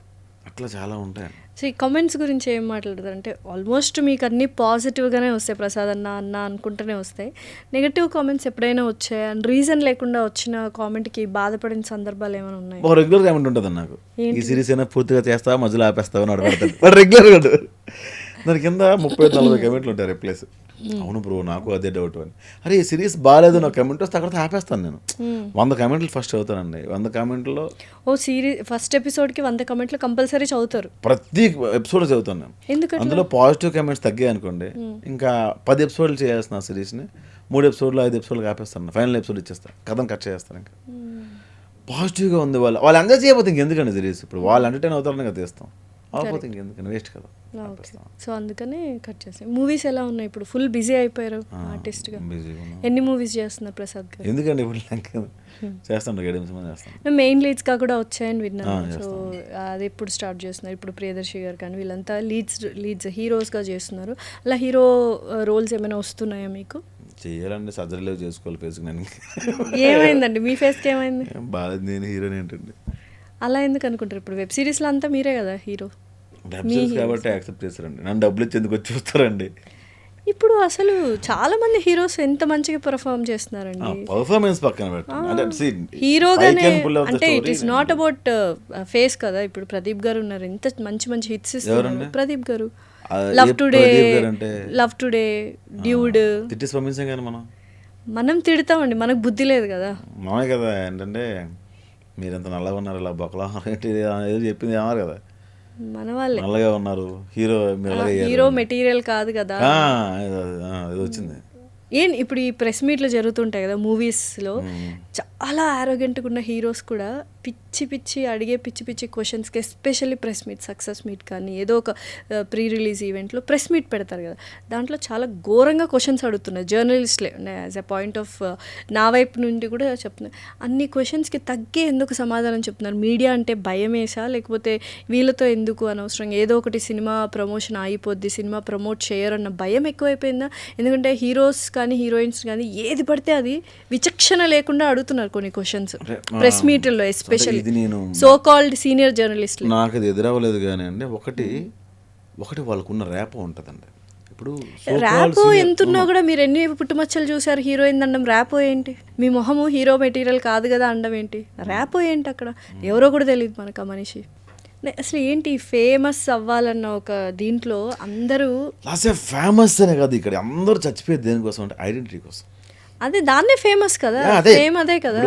అట్లా చాలా ఉంటాయి. సో ఈ కామెంట్స్ గురించి ఏం మాట్లాడతారు అంటే, ఆల్మోస్ట్ మీకు అన్నీ పాజిటివ్గానే వస్తాయి, ప్రసాద్ అన్న అనుకుంటూనే వస్తాయి. నెగటివ్ కామెంట్స్ ఎప్పుడైనా వచ్చాయి అండ్ రీజన్ లేకుండా వచ్చిన కామెంట్కి బాధపడిన సందర్భాలు ఏమైనా ఉన్నాయి? ఒక రెగ్యులర్ కామెంట్ ఉంటుంది నాకు, ఈ సిరీస్ అయినా పూర్తిగా చేస్తావా మధ్యలో ఆపేస్తావా అని అడగడతాడు రెగ్యులర్గా. దాని కింద 30-40 కమెంట్లు ఉంటాయి రిప్లైస్. అవును బ్రో నాకు అదే డౌట్ అని. అరే ఈ సిరీస్ బాగాలేదు నా కమెంట్ వస్తే అక్కడ ఆపేస్తాను నేను. 100 కమెంట్లు ఫస్ట్ చదువుతానండి. 100 కమెంట్లో సిరీస్ ఫస్ట్ ఎపిసోడ్కి 100 కమెంట్లు కంపల్సరీ చదువుతారు, ప్రతి ఎపిసోడ్ చదువుతాను నేను. ఎందుకంటే అందులో పాజిటివ్ కమెంట్స్ తగ్గాయి అనుకోండి, ఇంకా 10 ఎపిసోడ్లు చేయాల్సిన సిరీస్ని 3 ఎపిసోడ్లు 5 ఎపిసోడ్లు ఆపేస్తాను, ఫైనల్ ఎపిసోడ్ ఇచ్చేస్తాను, కథను కట్ చేస్తాను. ఇంకా పాజిటివ్గా ఉంది, వాళ్ళు ఎంజాయ్ చేయకపోతే ఇంకెందుకండి సిరీస్, ఇప్పుడు వాళ్ళు ఎంటర్టైన్ అవుతారని కదా తీస్తాం, అవ్వకపోతే ఇంకెందుకని వేస్ట్ కదా. సో అందుకనే కట్ చేస్తాం. మూవీస్ ఎలా ఉన్నాయి ఇప్పుడు? ఫుల్ బిజీ అయిపోయారు ఆర్టిస్ట్గా. ఎన్ని మూవీస్ చేస్తున్నారు ప్రసాద్ గారు? ఎందుకండి ఇప్పుడు చేస్తాను, చేస్తాను, మెయిన్ లీడ్స్గా కూడా వచ్చాయని విన్నాను. సో అది ఎప్పుడు స్టార్ట్ చేస్తున్నారు? ఇప్పుడు ప్రియదర్శి గారు కానీ వీళ్ళంతా లీడ్స్ హీరోస్గా చేస్తున్నారు. అలా హీరో రోల్స్ ఏమైనా వస్తున్నాయా మీకు? చేయాలండి, సర్జరీలో చేసుకోవాలి ఫేస్కి. నేను ఏమైందండి మీ ఫేస్కి? ఏమైంది? బాగా నేను హీరోని ఏంటండి అలా ఎందుకు అనుకుంటారు? ఇప్పుడు వెబ్ సిరీస్లో అంతా మీరే కదా హీరో, కాబట్టి యాక్సెప్ట్ చేస్తారండి, నన్ను డబ్బులు ఇచ్చి ఎందుకు వచ్చి చూస్తారండి. ఇప్పుడు అసలు చాలా మంది హీరోస్ ఎంత మంచిగా పర్ఫామ్ చేస్తున్నారండి. పర్ఫార్మెన్స్ పక్కన పెట్టండి, హీరోగానే అంటే it is not about face కదా. ఇప్పుడు ప్రదీప్ గారు ఉన్నారు, ఎంత మంచి మంచి హిట్స్ ఇస్తున్నారు. ప్రదీప్ గారు లవ్ టుడే, డ్యూడ్ పంపించాం కానీ మనం తిడతామండి, మనకు బుద్ధి లేదు కదా. మామే కదా ఏంటంటే మీరు ఎంత నల్లగా ఉన్నారు, ఇలా బొక్కలా ఏంటి ఏదో చెప్పింది ఏమన్నారు కదా, మన వాళ్ళే నల్లగా ఉన్నారు హీరో, మీరు అలాగే హీరో మెటీరియల్ కాదు కదా. ఇది వచ్చింది. ఏం ఇప్పుడు ఈ ప్రెస్ మీట్లు జరుగుతుంటాయి కదా మూవీస్లో, చాలా ఆరోగెంట్గా ఉన్న హీరోస్ కూడా పిచ్చి పిచ్చి అడిగే పిచ్చి పిచ్చి క్వశ్చన్స్కి, especially press meet, success meet కానీ ఏదో ఒక ప్రీ రిలీజ్ ఈవెంట్లో ప్రెస్ మీట్ పెడతారు కదా, దాంట్లో చాలా ఘోరంగా క్వశ్చన్స్ అడుగుతున్నారు జర్నలిస్ట్లే. యాజ్ ఎ పాయింట్ ఆఫ్ నా వైపు నుండి కూడా చెప్తున్నారు, అన్ని క్వశ్చన్స్కి తగ్గే ఎందుకు సమాధానం చెప్తున్నారు? మీడియా అంటే భయమేసా, లేకపోతే వీళ్ళతో ఎందుకు అనవసరంగా ఏదో ఒకటి సినిమా ప్రమోషన్ అయిపోద్ది, సినిమా ప్రమోట్ చేయరన్న భయం ఎక్కువైపోయిందా? ఎందుకంటే హీరోస్ కానీ హీరోయిన్స్ కానీ ఏది పడితే అది విచక్షణ లేకుండా అడుగుతున్నారు కొన్ని క్వశ్చన్స్ ప్రెస్ మీట్లో, ఎస్పెషల్లీ సో కాల్డ్ సీనియర్ జర్నలిస్టులు. నాకు అది ఎదురవ్వలేదు కానీ అండి, ఒకటి వాళ్ళకున్న ర్యాపో ఉంటుందండి. ఇప్పుడు ర్యాపో ఎంతున్నా కూడా మీరు ఎన్ని పుట్టుమచ్చలు చూసారు హీరోయిన్ అండం, ర్యాపో ఏంటి? మీ మొహము హీరో మెటీరియల్ కాదు కదా అండం ఏంటి? ర్యాపో ఏంటి అక్కడ? ఎవరో కూడా తెలియదు మనకు ఆ మనిషి. అసలు ఏంటి ఫేమస్ అవ్వాలన్న ఒక దీంట్లో అందరూ ఫేమస్ అనే కాదు, ఇక్కడ అందరూ చచ్చిపోయేది దేనికోసం అంటే ఐడెంటిటీ కోసం. అదే దాన్నే ఫేమస్ కదా, ఫేమ్ అదే కదా.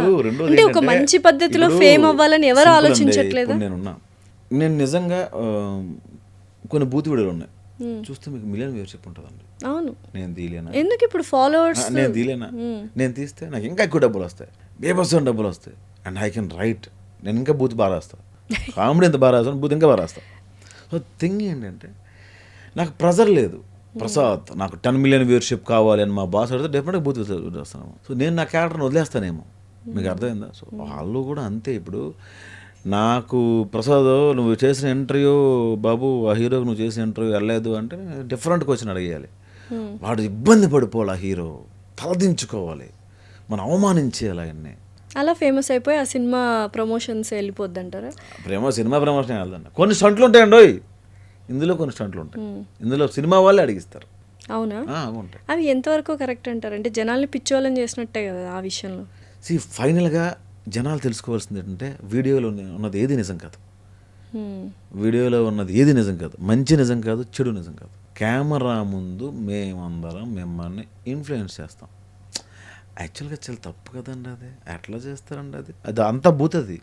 అంటే ఒక మంచి పద్ధతిలో ఇప్పుడు ఫేమ్ అవ్వాలని ఎవరు ఆలోచించట్లేదు. నేను నిజంగా కొన్ని బూత్ వీడియోలు ఉన్నాయి చూస్తే మీకు మిలియన్ వ్యూవర్షిప్ ఉంటుందండి. అవును, నేను తీలేనా? ఎందుకు ఇప్పుడు ఫాలోవర్స్ నేను తీలేనా? నేను తీస్తే నాకు ఇంకా ఎక్కువ డబ్బులు వస్తాయి, బేబస్ డబ్బులు వస్తాయి, అండ్ ఐ కెన్ రైట్. నేను ఇంకా బూత్ బాగా రాస్తాను, కామెడీ ఎంత బాగా రాస్తాను, బూత్ ఇంకా బాగా రాస్తాను. సో థింగ్ ఏంటంటే నాకు ప్రెజర్ లేదు. ప్రసాద్ నాకు 10 మిలియన్ వ్యూవర్షిప్ కావాలి అని మా బాస్ అడిగితే డెఫినెట్గా బూత్ వస్తాను. సో నేను నా క్యారెక్టర్ని వదిలేస్తానేమో, మీకు అర్థమైందా? సో వాళ్ళు కూడా అంతే. ఇప్పుడు నాకు ప్రసాద్ నువ్వు చేసిన ఇంటర్వ్యూ బాబు, ఆ హీరోకి నువ్వు చేసిన ఇంటర్వ్యూ వెళ్ళలేదు అంటే డిఫరెంట్ క్వశ్చన్ అడిగేయాలి. వాడు ఇబ్బంది పడిపోవాలి, ఆ హీరో తలదించుకోవాలి, మనం అవమానించేయాలి ఆయన్ని. అలా ఫేమస్ అయిపోయి ఆ సినిమా ప్రమోషన్స్ వెళ్ళిపోద్ది అంటారా? సినిమా ప్రమోషన్ వెళ్దండి. కొన్ని స్టంట్లు ఉంటాయండి, ఇందులో కొన్ని స్టంట్లు ఉంటాయి, ఇందులో సినిమా వాళ్ళే అడిగిస్తారు. అవునా? ఉంటాయి. అవి ఎంతవరకు కరెక్ట్ అంటారు? అంటే జనాల్ని పిచ్చోళ్ళని చేసినట్టే కదా ఆ విషయంలో. ఫైనల్గా జనాలు తెలుసుకోవాల్సింది ఏంటంటే వీడియోలో ఉన్నది ఏది నిజం కాదు, వీడియోలో ఉన్నది ఏది నిజం కాదు, మంచి నిజం కాదు, చెడు నిజం కాదు. కెమెరా ముందు మేమందరం మిమ్మల్ని ఇన్ఫ్లుయెన్స్ చేస్తాం. యాక్చువల్గా చాలా తప్పు కదండి, అది ఎట్లా చేస్తారండి? అది అంతా బూతది.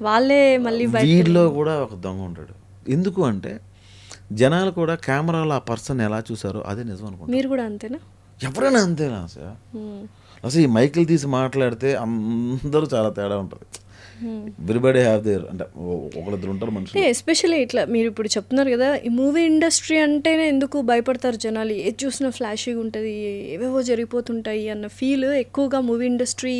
వాళ్ళే మళ్ళీ వీడిలో కూడా ఒక దొంగ ఉంటాడు. ఎందుకు అంటే జనాలు కూడా కెమెరాలో ఆ పర్సన్ ఎలా చూసారో అదే నిజం అనుకుంటారు. మీరు కూడా అంతేనా? ఎవరైనా అంతేనా సార్? అసలు ఈ మైకులు తీసి మాట్లాడితే అందరూ చాలా తేడా ఉంటుంది. ఎవ్రీబడి హ్యావ్ దేర్, అంటే ఒకరిద్దరు ఉంటారు మనుషులు. ఎస్పెషల్లీ ఇట్లా మీరు ఇప్పుడు చెప్తున్నారు కదా, ఈ మూవీ ఇండస్ట్రీ అంటేనే ఎందుకు భయపడతారు జనాలు, ఏది చూసినా ఫ్లాషీగా ఉంటుంది, ఏవేవో జరిగిపోతుంటాయి అన్న ఫీల్ ఎక్కువగా మూవీ ఇండస్ట్రీ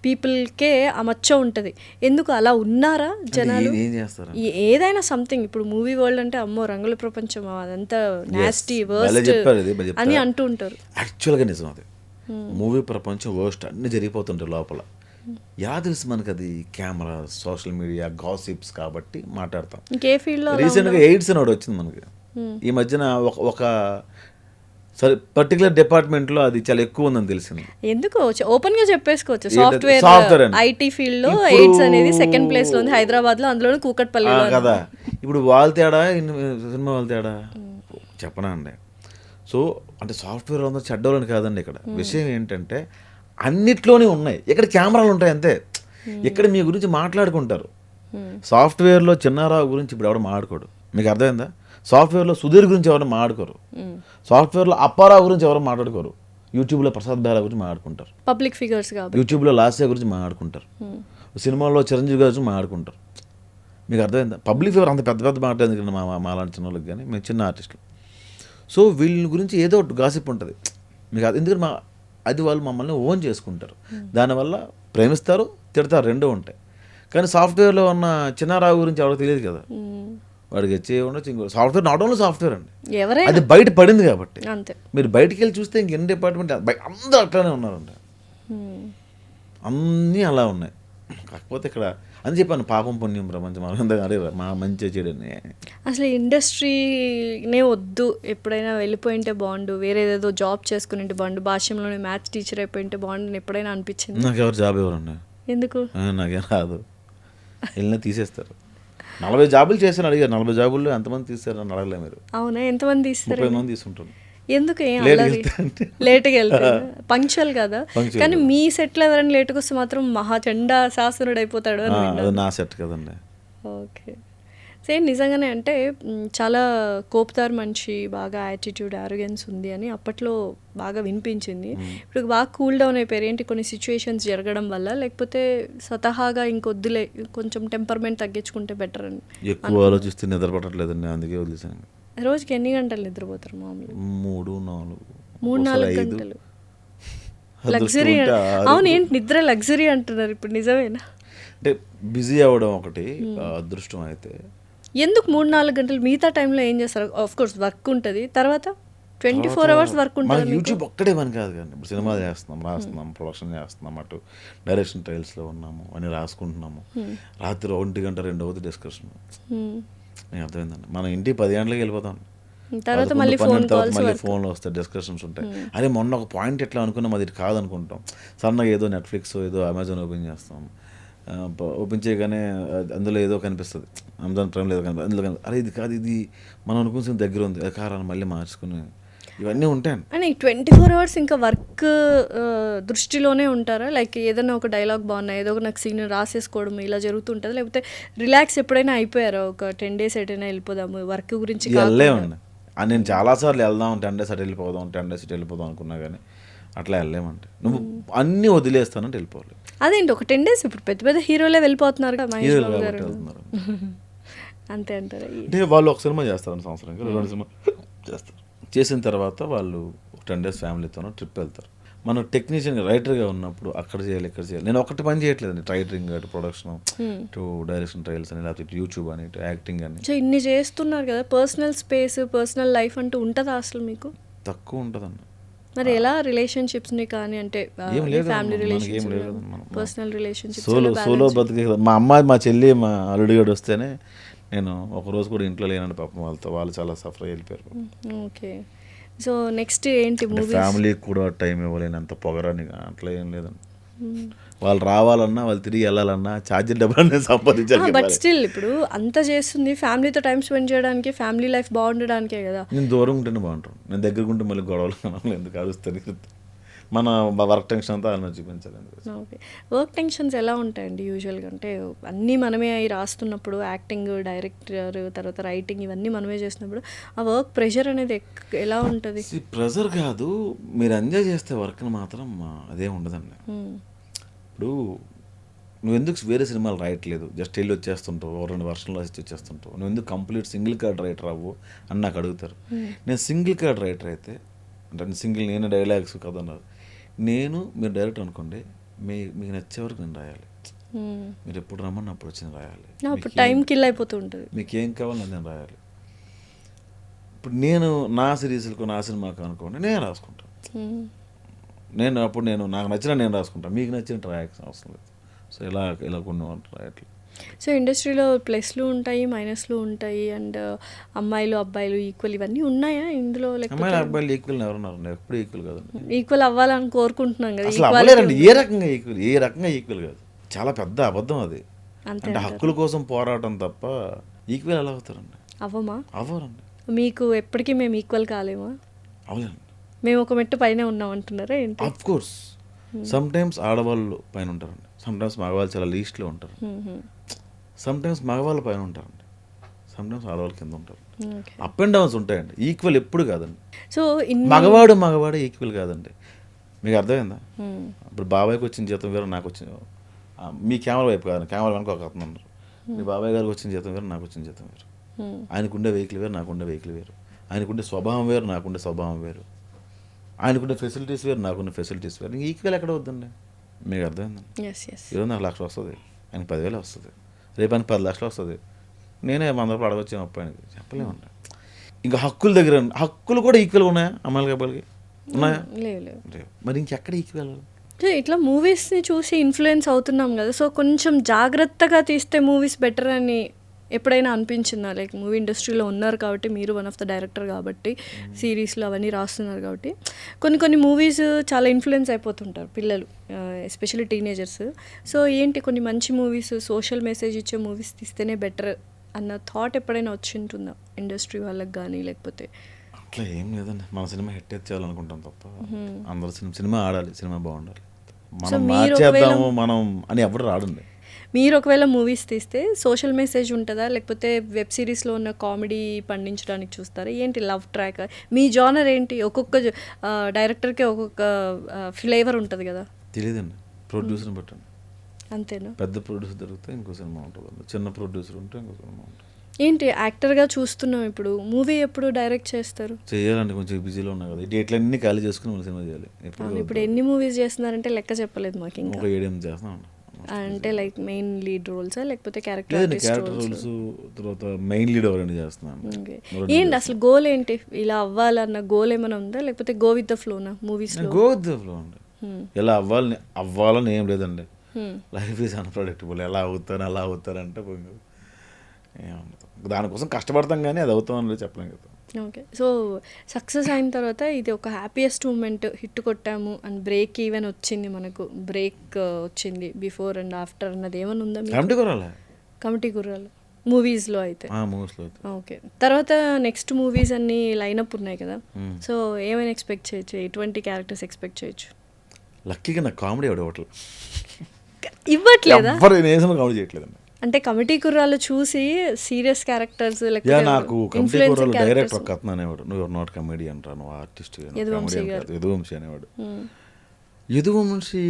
పీపుల్కే ఆ మచ్చ ఉంటుంది. ఎందుకు అలా ఉన్నారా జనాలు? ఏం చేస్తారు ఏదైనా సంథింగ్, ఇప్పుడు మూవీ వరల్డ్ అంటే అమ్మో రంగుల ప్రపంచం, అదంతా నాస్టీ వర్స్ట్ అని అంటూ ఉంటారు. యాక్చువల్గా నిజం అది. మూవీ ప్రపంచం వర్స్ట్ అన్ని జరిగిపోతుంటాయి లోపల. ఎలా తెలుసు మనకు? అది కెమెరా, సోషల్ మీడియా, గాసిప్స్ కాబట్టి మాట్లాడతాం. ఇంకే ఫీల్డ్లో రీసెంట్గా ఎయిడ్స్ అని ఒకటి వచ్చింది మనకి ఈ మధ్యన. ఒక సరే పర్టికులర్ డిపార్ట్మెంట్లో అది చాలా ఎక్కువ ఉందని తెలిసింది. ఎందుకు ఓపెన్ గా చెప్పేసుకోవచ్చు, సాఫ్ట్వేర్ ఐటీ ఫీల్డ్ లో ఎయిడ్స్ అనేది సెకండ్ ప్లేస్ లో ఉంది హైదరాబాద్ లో, అందులో కూకట్పల్లి కదా. ఇప్పుడు వాళ్ళ తేడా, సినిమా వాళ్ళ తేడా చెప్పనా అండి? సో అంటే సాఫ్ట్వేర్ అందరూ చెడ్డోళ్ళని కాదండి. ఇక్కడ విషయం ఏంటంటే అన్నిట్లోనే ఉన్నాయి, ఇక్కడ కెమెరాలు ఉంటాయి అంతే. ఇక్కడ మీ గురించి మాట్లాడుకుంటారు. సాఫ్ట్వేర్లో చిన్నారావు గురించి ఇప్పుడు ఎవరు మాట్లాడుకోడు, మీకు అర్థమైందా? సాఫ్ట్వేర్లో సుధీర్ గురించి ఎవరు మాట్లాడుకోరు, సాఫ్ట్వేర్లో అప్పారావు గురించి ఎవరు మాట్లాడుకోరు, యూట్యూబ్లో ప్రసాద్ బేలా గురించి మాట్లాడుకుంటారు, పబ్లిక్ ఫిగర్స్ కాబట్టి. యూట్యూబ్లో లాస్య గురించి మాట్లాడుకుంటారు, సినిమాల్లో చిరంజీవి గురించి మాట్లాడుకుంటారు. మీకు అర్థమైందా? పబ్లిక్ ఫిగర్ అంత పెద్ద పెద్ద మాట్లాడేది మాలాంటి చిన్న వాళ్ళకి, కానీ మేము చిన్న ఆర్టిస్టులు. సో వీళ్ళ గురించి ఏదో ఒకటి గాసిప్ ఉంటుంది మీకు. ఎందుకంటే అది వాళ్ళు మమ్మల్ని ఓన్ చేసుకుంటారు, దానివల్ల ప్రేమిస్తారు, తిడతారు, రెండూ ఉంటాయి. కానీ సాఫ్ట్వేర్లో ఉన్న చిన్నారావు గురించి ఎవరికి తెలియదు కదా, వాడికి వచ్చే ఉండొచ్చు. సాఫ్ట్వేర్ నాట్ ఓన్లీ సాఫ్ట్వేర్ అండి, అది బయట పడింది కాబట్టి. మీరు బయటికి వెళ్ళి చూస్తే ఇంక ఎన్ని డిపార్ట్మెంట్ అందరూ అట్లానే ఉన్నారండి, అన్నీ అలా ఉన్నాయి. కాకపోతే ఇక్కడ అని చెప్పాను, పాపం పుణ్యం ప్రపంచం అరే మా మంచి చెడని. అసలు ఇండస్ట్రీనే వద్దు, ఎప్పుడైనా వెళ్ళిపోయింటే బాగుండు, వేరే ఏదేదో జాబ్ చేసుకుని బాగుండు, భాష్యంలోనే మ్యాథ్స్ టీచర్ అయిపోయింటే బాగుండు ఎప్పుడైనా అనిపించింది? నాకు ఎవరు జాబ్ ఎవరండి? ఎందుకు? నాకేం రాదు, వెళ్ళినా తీసేస్తారు. 40 జాబులు చేశాను అడిగారు, 40 జాబుల్లో ఎంతమంది తీస్తారు అని అడగలే మీరు? అవునా? ఎంతమంది తీస్తారు? 30 మంది తీసుకుంటారు. ఎందుకు ఏం లేట్గా అల్లరి వెళ్తా అంటే లేట్గా వెళ్తారు పంక్చువల్ కదా Punctual కానీ మీ సెట్లో ఎవరైనా లేట్గా వస్తే మాత్రం మహా చండా శాసనుడు అయిపోతాడు అని అది విన్నాను. నా సెట్ కదండి. ఓకే. సేమ్ నిజంగానే అంటే చాలా కోపతారు మనిషి, బాగా యాటిట్యూడ్, యారోగెన్స్ ఉంది అని అప్పట్లో బాగా వినిపించింది. ఇప్పుడు బాగా కూల్ డౌన్ అయిపోయారు. ఏంటి కొన్ని సిచ్యువేషన్స్ జరగడం వల్ల, లేకపోతే స్వతహాగా ఇంకొద్దులే కొంచెం టెంపర్మెంట్ తగ్గించుకుంటే బెటర్ అని? ఎక్కువ ఆలోచిస్తే నిద్ర పట్టట్లేదండి, అందుకే వదిలేసాను. రోజుకి ఎన్ని గంటలు నిద్రపోతారు మామూలుగా? 3, 4 3-4 5 గంటలు అదృష్టం లగ్జరీ. ఉంటే 6. అవును, ఏంటి నిద్ర లగ్జరీ అంటున్నారు ఇప్పుడు, నిజమేనా? అంటే బిజీ అవ్వడం ఒకటి అదృష్టం అయితే. ఎందుకు 3-4 గంటలు? మిగతా టైంలో ఏం చేస్తారు? ఆఫ్ కోర్స్ వర్క్ ఉంటుంది, తర్వాత 24 అవర్స్ వర్క్ మన ఉంటుంది. యూట్యూబ్ ఒక్కడే పని కాదు కానీ, ఇప్పుడు సినిమా చేస్తున్నాం, రాస్తున్నాం, ప్రొడక్షన్ చేస్తున్నాం, అటు డైరెక్షన్ ట్రయల్స్లో ఉన్నాము అని రాసుకుంటున్నాము. రాత్రి 1 గంట 2 అవుతుంది డిస్కషన్. నేను అర్థమైందండి, మనం ఇంటికి 10 గంటలకు వెళ్ళిపోతాం, తర్వాత మళ్ళీ ఫోన్ కాల్స్, మళ్ళీ ఫోన్లో వస్తాయి, డిస్కషన్స్ ఉంటాయి. అరే మొన్న ఒక పాయింట్ ఎట్లా అనుకున్నాం, అది కాదనుకుంటాం. సడన్గా ఏదో నెట్ఫ్లిక్స్ ఏదో అమెజాన్ ఓపెన్ చేస్తాం, ఓపెన్ చేయగానే అందులో ఏదో కనిపిస్తుంది, అమెజాన్ ప్రైమ్లో ఏదో కనిపిస్తుంది, అందులో అరే ఇది కాదు, ఇది మనం అనుకున్న దగ్గర ఉంది, అది కారాన్ని మళ్ళీ మార్చుకుని ఇవన్నీ ఉంటాయండి. అని 24 అవర్స్ ఇంకా వర్క్ దృష్టిలోనే ఉంటారా? లైక్ ఏదైనా ఒక డైలాగ్ బాగున్నా, ఏదో ఒక నాకు సీన్ రాసేసుకోవడం ఇలా జరుగుతుంటుంది, లేకపోతే రిలాక్స్ ఎప్పుడైనా అయిపోయారా? ఒక 10 days ఎటైనా వెళ్ళిపోదాము వర్క్ గురించి వెళ్ళలేమండి. నేను చాలాసార్లు వెళ్దాం, 10 days అటు వెళ్ళిపోదాం, 10 days ఇటు వెళ్ళిపోదాం అనుకున్నా కానీ అట్లా వెళ్ళలేమంటే, నువ్వు అన్నీ వదిలేస్తానంటే వెళ్ళిపోవాలి. అదేంటి ఒక 10 days? ఇప్పుడు పెద్ద పెద్ద హీరోలే వెళ్ళిపోతున్నారు కదా, మహేష్ హీరోలు బాబు కాబట్టి గారు. వెళ్తున్నారు. అంతే అంటారా? అంటే వాళ్ళు ఒక సినిమా చేస్తారండి సంవత్సరానికి, 2 సినిమా చేస్తారు. చేసిన తర్వాత వాళ్ళు 10 days ఫ్యామిలీతోనో ట్రిప్ వెళ్తారు. మనం టెక్నీషియన్ రైటర్గా ఉన్నప్పుడు అక్కడ చేయాలి, ఇక్కడ చేయాలి. నేను ఒకటి పని చేయట్లేదండి, రైటరింగ్, అటు ప్రొడక్షన్, ఇటు డైరెక్షన్ ట్రయల్స్ అని, లేకపోతే ఇటు యూట్యూబ్ అని, ఇటు యాక్టింగ్ అని. సో ఇన్ని చేస్తున్నారు కదా, పర్సనల్ స్పేస్, పర్సనల్ లైఫ్ అంటూ ఉంటుందా అసలు మీకు? తక్కువ ఉంటుందండి. మరి ఎలా రిలేషన్షిప్స్ని కానీ, అంటే ఏం లేదు, ఫ్యామిలీ మనకి ఏం రిలేషన్షిప్స్, లేదు, పర్సనల్ రిలేషన్షిప్స్ సోలో బతికే కదా. మా అమ్మాయి, మా చెల్లి, మా అల్లుడిగాడు వస్తేనే నేను ఒక రోజు కూడా ఇంట్లో లేనండి పాపం, వాళ్ళు చాలా సఫర్ అయ్యి వెళ్ళిపోయారు. ఓకే. సో నెక్స్ట్ ఏంటి మూవీస్? ఫ్యామిలీకి కూడా టైం ఇవ్వలేనంత పొగరని అట్లా ఏం లేదండి. వాళ్ళు రావాలన్నా, వాళ్ళు తిరిగి వెళ్ళాలన్నా ఛార్జీల డబ్బులు నేను సంపాదించాలి. బట్ స్టిల్ ఇప్పుడు అంత చేస్తుంది ఫ్యామిలీతో టైం స్పెండ్ చేయడానికి, ఫ్యామిలీ లైఫ్ బాగుండడానికే కదా. నేను దూరం ఉంటేనే బాగుంటాను, నేను దగ్గరకు ఉంటే మళ్ళీ గొడవలు ఎందుకు అరుస్తుంది. మన వర్క్ టెన్షన్ అంతా వాళ్ళని చూపించాలి. ఓకే. వర్క్ టెన్షన్స్ ఎలా ఉంటాయండి యూజువల్గా? అంటే అన్నీ మనమే అయి రాస్తున్నప్పుడు, యాక్టింగ్, డైరెక్టర్, తర్వాత రైటింగ్ ఇవన్నీ మనమే చేసినప్పుడు ఆ వర్క్ ప్రెషర్ అనేది ఎలా ఉంటుంది? ప్రెషర్ కాదు, మీరు ఎంజాయ్ చేస్తే వర్క్ని మాత్రం అదే ఉండదండి. ఇప్పుడు నువ్వు ఎందుకు వేరే సినిమాలు రాయట్లేదు, జస్ట్ వెళ్ళి వచ్చేస్తుంటావు, 2 వర్షాలు రాసి వచ్చేస్తుంటావు, నువ్వు ఎందుకు కంప్లీట్ సింగిల్ కార్డ్ రైటర్ అవ్వు అని నాకు అడుగుతారు. నేను సింగిల్ కార్డ్ రైటర్ అయితే, అంటే సింగిల్, నేను డైలాగ్స్ కదన్నారు, మీరు డైరెక్ట్ అనుకోండి, మీకు నచ్చే వరకు నేను రాయాలి, మీరు ఎప్పుడు రమ్మని అప్పుడు వచ్చి రాయాలి, అప్పుడు టైం కిల్ అయిపోతూ ఉంటుంది, మీకు ఏం కావాలో నేను రాయాలి. ఇప్పుడు నేను నా సిరీస్లకు, నా సినిమాకు అనుకోండి, నేను రాసుకుంటాను. నేను నాకు నచ్చిన నేను రాసుకుంటాను, మీకు నచ్చినట్టు రాయాల్సిన అవసరం లేదు. సో ఇలా కొన్ని రాయట్లేదు. సో ఇండస్ట్రీలో ప్లస్లు ఉంటాయి, మైనస్లు ఉంటాయి, అండ్ అమ్మాయిలు అబ్బాయిలు ఈక్వల్ ఇవన్నీ ఉన్నాయా ఇందులో? అమ్మాయిలు అబ్బాయిలు ఈక్వల్ ఎవరున్నారు? ఎప్పుడు ఈక్వల్ కాదండి. ఈక్వల్ అవ్వాలని కోరుకుంటున్నాం కదా. అసలు అవ్వలేరండి, ఏ రకంగా ఈక్వల్ కాదు, చాలా పెద్ద అబద్ధం అది. అంటే హక్కుల కోసం పోరాటం తప్ప ఈక్వల్ ఎలా అవుతారండి? అవ్వరండి. మీకు ఎప్పటికీ మేము ఈక్వల్ కాలేమా? అవ్వలేండి. మేము ఒక మెట్టు పైన ఉన్నాం అంటున్నారా ఏంటి? ఆఫ్ కోర్స్ సమ్ టైమ్స్ ఆడవాళ్ళు పైన ఉంటారండి, సమ్ టైమ్స్ మగవాళ్ళు చాలా లీస్ట్లో ఉంటారు, సమ్ టైమ్స్ మగవాళ్ళు పైన ఉంటారండి, సమ్ టైమ్స్ ఆడవాళ్ళు కింద ఉంటారు. అప్ అండ్ డౌన్స్ ఉంటాయండి, ఈక్వల్ ఎప్పుడు కాదండి. సో మగవాడే ఈక్వల్ కాదండి, మీకు అర్థమైందా? ఇప్పుడు బాబాయ్కి వచ్చిన జీతం వేరు, నాకు వచ్చిన, మీ కెమెరా వైపు కాదు, కెమెరా వెనక ఒక అతను ఉన్నారు, మీ బాబాయ్ గారికి వచ్చిన జీతం వేరు, నాకు వచ్చిన జీతం వేరు, ఆయనకుండే వెహికల్ వేరు, నాకుండే వెహికల్ వేరు, ఆయనకుండే స్వభావం వేరు, నాకుండే స్వభావం వేరు, ఆయనకుండే ఫెసిలిటీస్ వేరు, నాకున్న ఫెసిలిటీస్ వేరు. ఈక్వల్ ఎక్కడ వద్దండి, మీకు అర్థమైందండి? ఈరోజు నాకు 1,00,000 వస్తుంది, ఆయనకి 10,000 వస్తుంది, రేపు ఆయనకి 10 లక్షలు వస్తుంది, నేనే 100 రూపాయలు అడగొచ్చాను అబ్బాయికి, చెప్పలేమండి. ఇంకా హక్కుల దగ్గర హక్కులు కూడా ఈక్వల్గా ఉన్నాయా అమ్మాయిలకి అబ్బాయిలకి? ఉన్నాయా? లేవు. మరి ఇంకెక్కడ ఈక్వల్? ఇట్లా మూవీస్ని చూసి ఇన్ఫ్లుయెన్స్ అవుతున్నాం కదా, సో కొంచెం జాగ్రత్తగా తీస్తే మూవీస్ బెటర్ అని ఎప్పుడైనా అనిపించిందా? లైక్ మూవీ ఇండస్ట్రీలో ఉన్నారు కాబట్టి, మీరు వన్ ఆఫ్ ద డైరెక్టర్ కాబట్టి, సిరీస్లో అవన్నీ రాస్తున్నారు కాబట్టి, కొన్ని మూవీస్ చాలా ఇన్ఫ్లుయెన్స్ అయిపోతుంటారు పిల్లలు, ఎస్పెషల్లీ టీనేజర్స్. సో ఏంటి కొన్ని మంచి మూవీస్, సోషల్ మెసేజ్ ఇచ్చే మూవీస్ తీస్తేనే బెటర్ అన్న థాట్ ఎప్పుడైనా వచ్చి ఉంటుందా ఇండస్ట్రీ వాళ్ళకి కానీ? లేకపోతే అట్లా ఏం లేదండి, మన సినిమా హిట్ చేయాలనుకుంటాం తప్ప అందరూ సినిమా ఆడాలి, సినిమా బాగుండాలి, మనం మార్చేద్దాము మనం అని ఎవరు రాడండి. మీరు ఒకవేళ మూవీస్ తీస్తే సోషల్ మెసేజ్ ఉంటుందా, లేకపోతే వెబ్ సిరీస్లో ఉన్న కామెడీ పండించడానికి చూస్తారా, ఏంటి లవ్ ట్రాక్, మీ జానర్ ఏంటి? ఒక్కొక్క డైరెక్టర్కి ఒక్కొక్క ఫ్లేవర్ ఉంటుంది కదా. తెలియదండి, ప్రొడ్యూసర్ని బట్టండి. అంతేనా? పెద్ద ప్రొడ్యూసర్ దొరికితే ఇంకో సినిమా ఉంటుంది, చిన్న ప్రొడ్యూసర్ ఉంటే ఇంకో సినిమా ఉంటుంది. ఏంటి యాక్టర్గా చూస్తున్నాం, ఇప్పుడు మూవీ ఎప్పుడు డైరెక్ట్ చేస్తారు? చేయాలండి, కొంచెం బిజీలో ఉన్నా కదా, డేట్లన్నీ ఖాళీ చేసుకుని మన సినిమా చేయాలి. ఇప్పుడు ఎన్ని మూవీస్ చేస్తున్నారంటే లెక్క చెప్పలేదు మాకు. ఇంకా ఒక 7-8 చేస్తున్నాం. అంటే లైక్ మెయిన్ లీడ్ రోల్సా లేకపోతే క్యారెక్టర్ రోల్స్, తర్వాత మెయిన్ లీడ్ ఎవరైనా చేస్తున్నాను. ఏంటి అసలు గోల్ ఏంటి? ఇలా అవ్వాలన్న గోల్ ఏమైనా ఉందా, లేకపోతే గో విత్ ద ఫ్లోనా మూవీస్లో? గో విత్ ద ఫ్లో అండి. ఎలా అవ్వాలని ఏం లేదండి. Life is unpredictable. ఎలా అవుతారు అలా అవుతారంటే దానికోసం కష్టపడతాం కానీ అది అవుతాం అని చెప్పలేం కదా. ఓకే, సో సక్సెస్ అయిన తర్వాత ఇది ఒక హ్యాపీయెస్ట్ మూమెంట్, హిట్ కొట్టాము అండ్ బ్రేక్ ఈవెన్ వచ్చింది, మనకు బ్రేక్ వచ్చింది, బిఫోర్ అండ్ ఆఫ్టర్ అన్నది ఏమైనా ఉందా? కమిటీ గుర్రాలు మూవీస్లో అయితే. ఓకే, తర్వాత నెక్స్ట్ మూవీస్ అన్ని లైనప్ ఉన్నాయి కదా, సో ఏమైనా ఎక్స్పెక్ట్ చేయొచ్చు? ఎటువంటి క్యారెక్టర్స్ ఎక్స్పెక్ట్ చేయొచ్చు? లక్కీగా నాకు కామెడీ ఇవ్వట్లేదా? కామెడీ చేయట్లేదండి. అంటే కమిటీ కుర్రాలు చూసి సీరియస్ క్యారెక్టర్స్ నాకు కమిటీ కుర్రాలు డైరెక్టర్ ఒక అతను అనేవాడు, నువ్వు ఎవరు నాట్ కమెడియన్ రా, నువ్వు ఆర్టిస్ట్, యదువంశీ అనేవాడు. యదువంశీ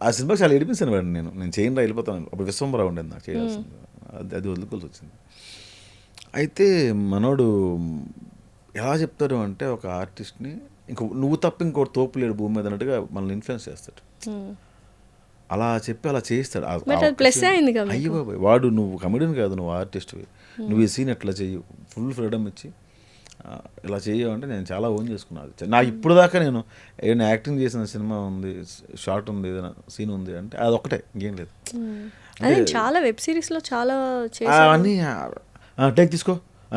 ఆ సినిమాకి చాలా ఏడిపించాను వాడు. నేను చేయను రా వెళ్ళిపోతాను. అప్పుడు విశ్వంబరావు ఉండేది నాకు చేయాల్సింది, అది వదులుకోవాల్సి వచ్చింది. అయితే మనోడు ఎలా చెప్తాడు అంటే, ఒక ఆర్టిస్ట్ని నువ్వు తప్ప ఇంకోటి తోపు లేడు భూమి మీద అన్నట్టుగా మనల్ని ఇన్ఫ్లుయెన్స్ చేస్తాడు. అలా చెప్పి అలా చేయిస్తాడు. అయ్యో బాబాయ్, వాడు నువ్వు కమెడియన్ కాదు, నువ్వు ఆర్టిస్ట్వి, నువ్వు ఈ సీన్ ఎట్లా చెయ్యి, ఫుల్ ఫ్రీడమ్ ఇచ్చి ఇలా చెయ్యమంటే నేను చాలా ఓన్ చేసుకున్నాను. నాకు ఇప్పుడు దాకా నేను ఏదైనా యాక్టింగ్ చేసిన సినిమా ఉంది, షార్ట్ ఉంది, ఏదైనా సీన్ ఉంది అంటే అది ఒకటే, ఇంకేం లేదు. చాలా వెబ్ సిరీస్లో చాలా అన్నీ టేక్ తీసుకో,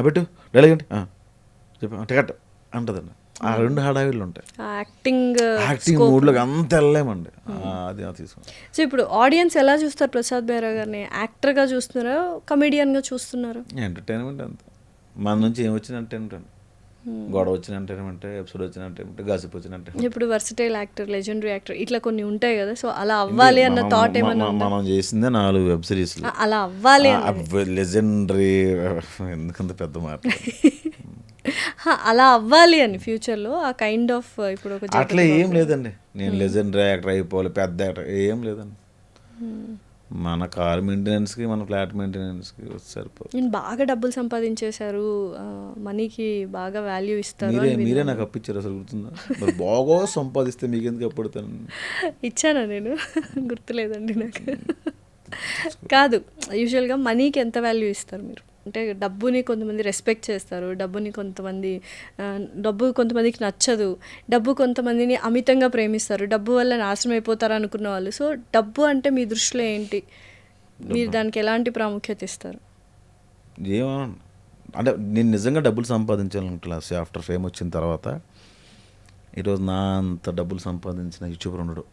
పెట్టు డైలాగ్ అంటే చెప్పి టికెట్ అంటదండి. ఆ రెండు హడావిళ్ళు ఉంటాయి. యాక్టింగ్ మూడ్లోకి అంత వెళ్ళలేమండి. అది తీసుకున్నాం. సో ఇప్పుడు ఆడియన్స్ ఎలా చూస్తారు ప్రసాద్ బెహ్రా గారిని? యాక్టర్గా చూస్తున్నారా, కమెడియన్గా చూస్తున్నారా? ఎంటర్టైన్మెంట్ అంతే. మన నుంచి ఏం వచ్చిన ఎంటర్టైన్మెంట్, గొడవ వచ్చిన ఎంటర్టైన్మెంట్, ఎపిసోడ్ వచ్చిన ఎంటర్టైన్మెంట్, గాసిప్ వచ్చిన ఎంటర్టైన్మెంట్. ఇప్పుడు వర్సటైల్ యాక్టర్, లెజెండరీ యాక్టర్ ఇట్లా కొన్ని ఉంటాయి కదా, సో అలా అవ్వాలి అన్న థాట్ ఏమన్నా? మనం చేసిందే 4 వెబ్ సిరీస్లు. అలా అవ్వాలి, లెజెండరీ ఎందుకంత పెద్ద మాట, అలా అవ్వాలి అని ఫ్యూచర్లో ఆ కైండ్ ఆఫ్ ఇప్పుడు ఒక అట్లా ఏం లేదండి. నేను లెజెండరీ యాక్టర్ అయిపోవాలి, పెద్ద యాక్టర్ ఏం లేదండి. మన కార్ మెయింటెనెన్స్కి, మన ఫ్లాట్ మెయింటెనెన్స్కి సరిపోదు. నేను బాగా డబ్బులు సంపాదించేశారు, మనీకి బాగా వాల్యూ ఇస్తారు. మీరే నాకు అప్పించారు, అసలు గుర్తుందా? బాగా సంపాదిస్తే మీకు ఎందుకు అప్పుడతాను? ఇచ్చానా నేను? గుర్తులేదండి నాకు. కాదు, యూజువల్గా మనీకి ఎంత వాల్యూ ఇస్తారు మీరు? అంటే డబ్బుని కొంతమంది రెస్పెక్ట్ చేస్తారు, డబ్బు కొంతమందికి నచ్చదు, డబ్బు కొంతమందిని అమితంగా ప్రేమిస్తారు, డబ్బు వల్ల నాశనం అయిపోతారు అనుకున్న వాళ్ళు. సో డబ్బు అంటే మీ దృష్టిలో ఏంటి? మీరు దానికి ఎలాంటి ప్రాముఖ్యత ఇస్తారు? అంటే నేను నిజంగా డబ్బులు సంపాదించాలనుకుంటున్నా ఆఫ్టర్ ఫేమ్ వచ్చిన తర్వాత. ఈరోజు నా అంత డబ్బులు సంపాదించిన యూట్యూబర్ ఉండడు.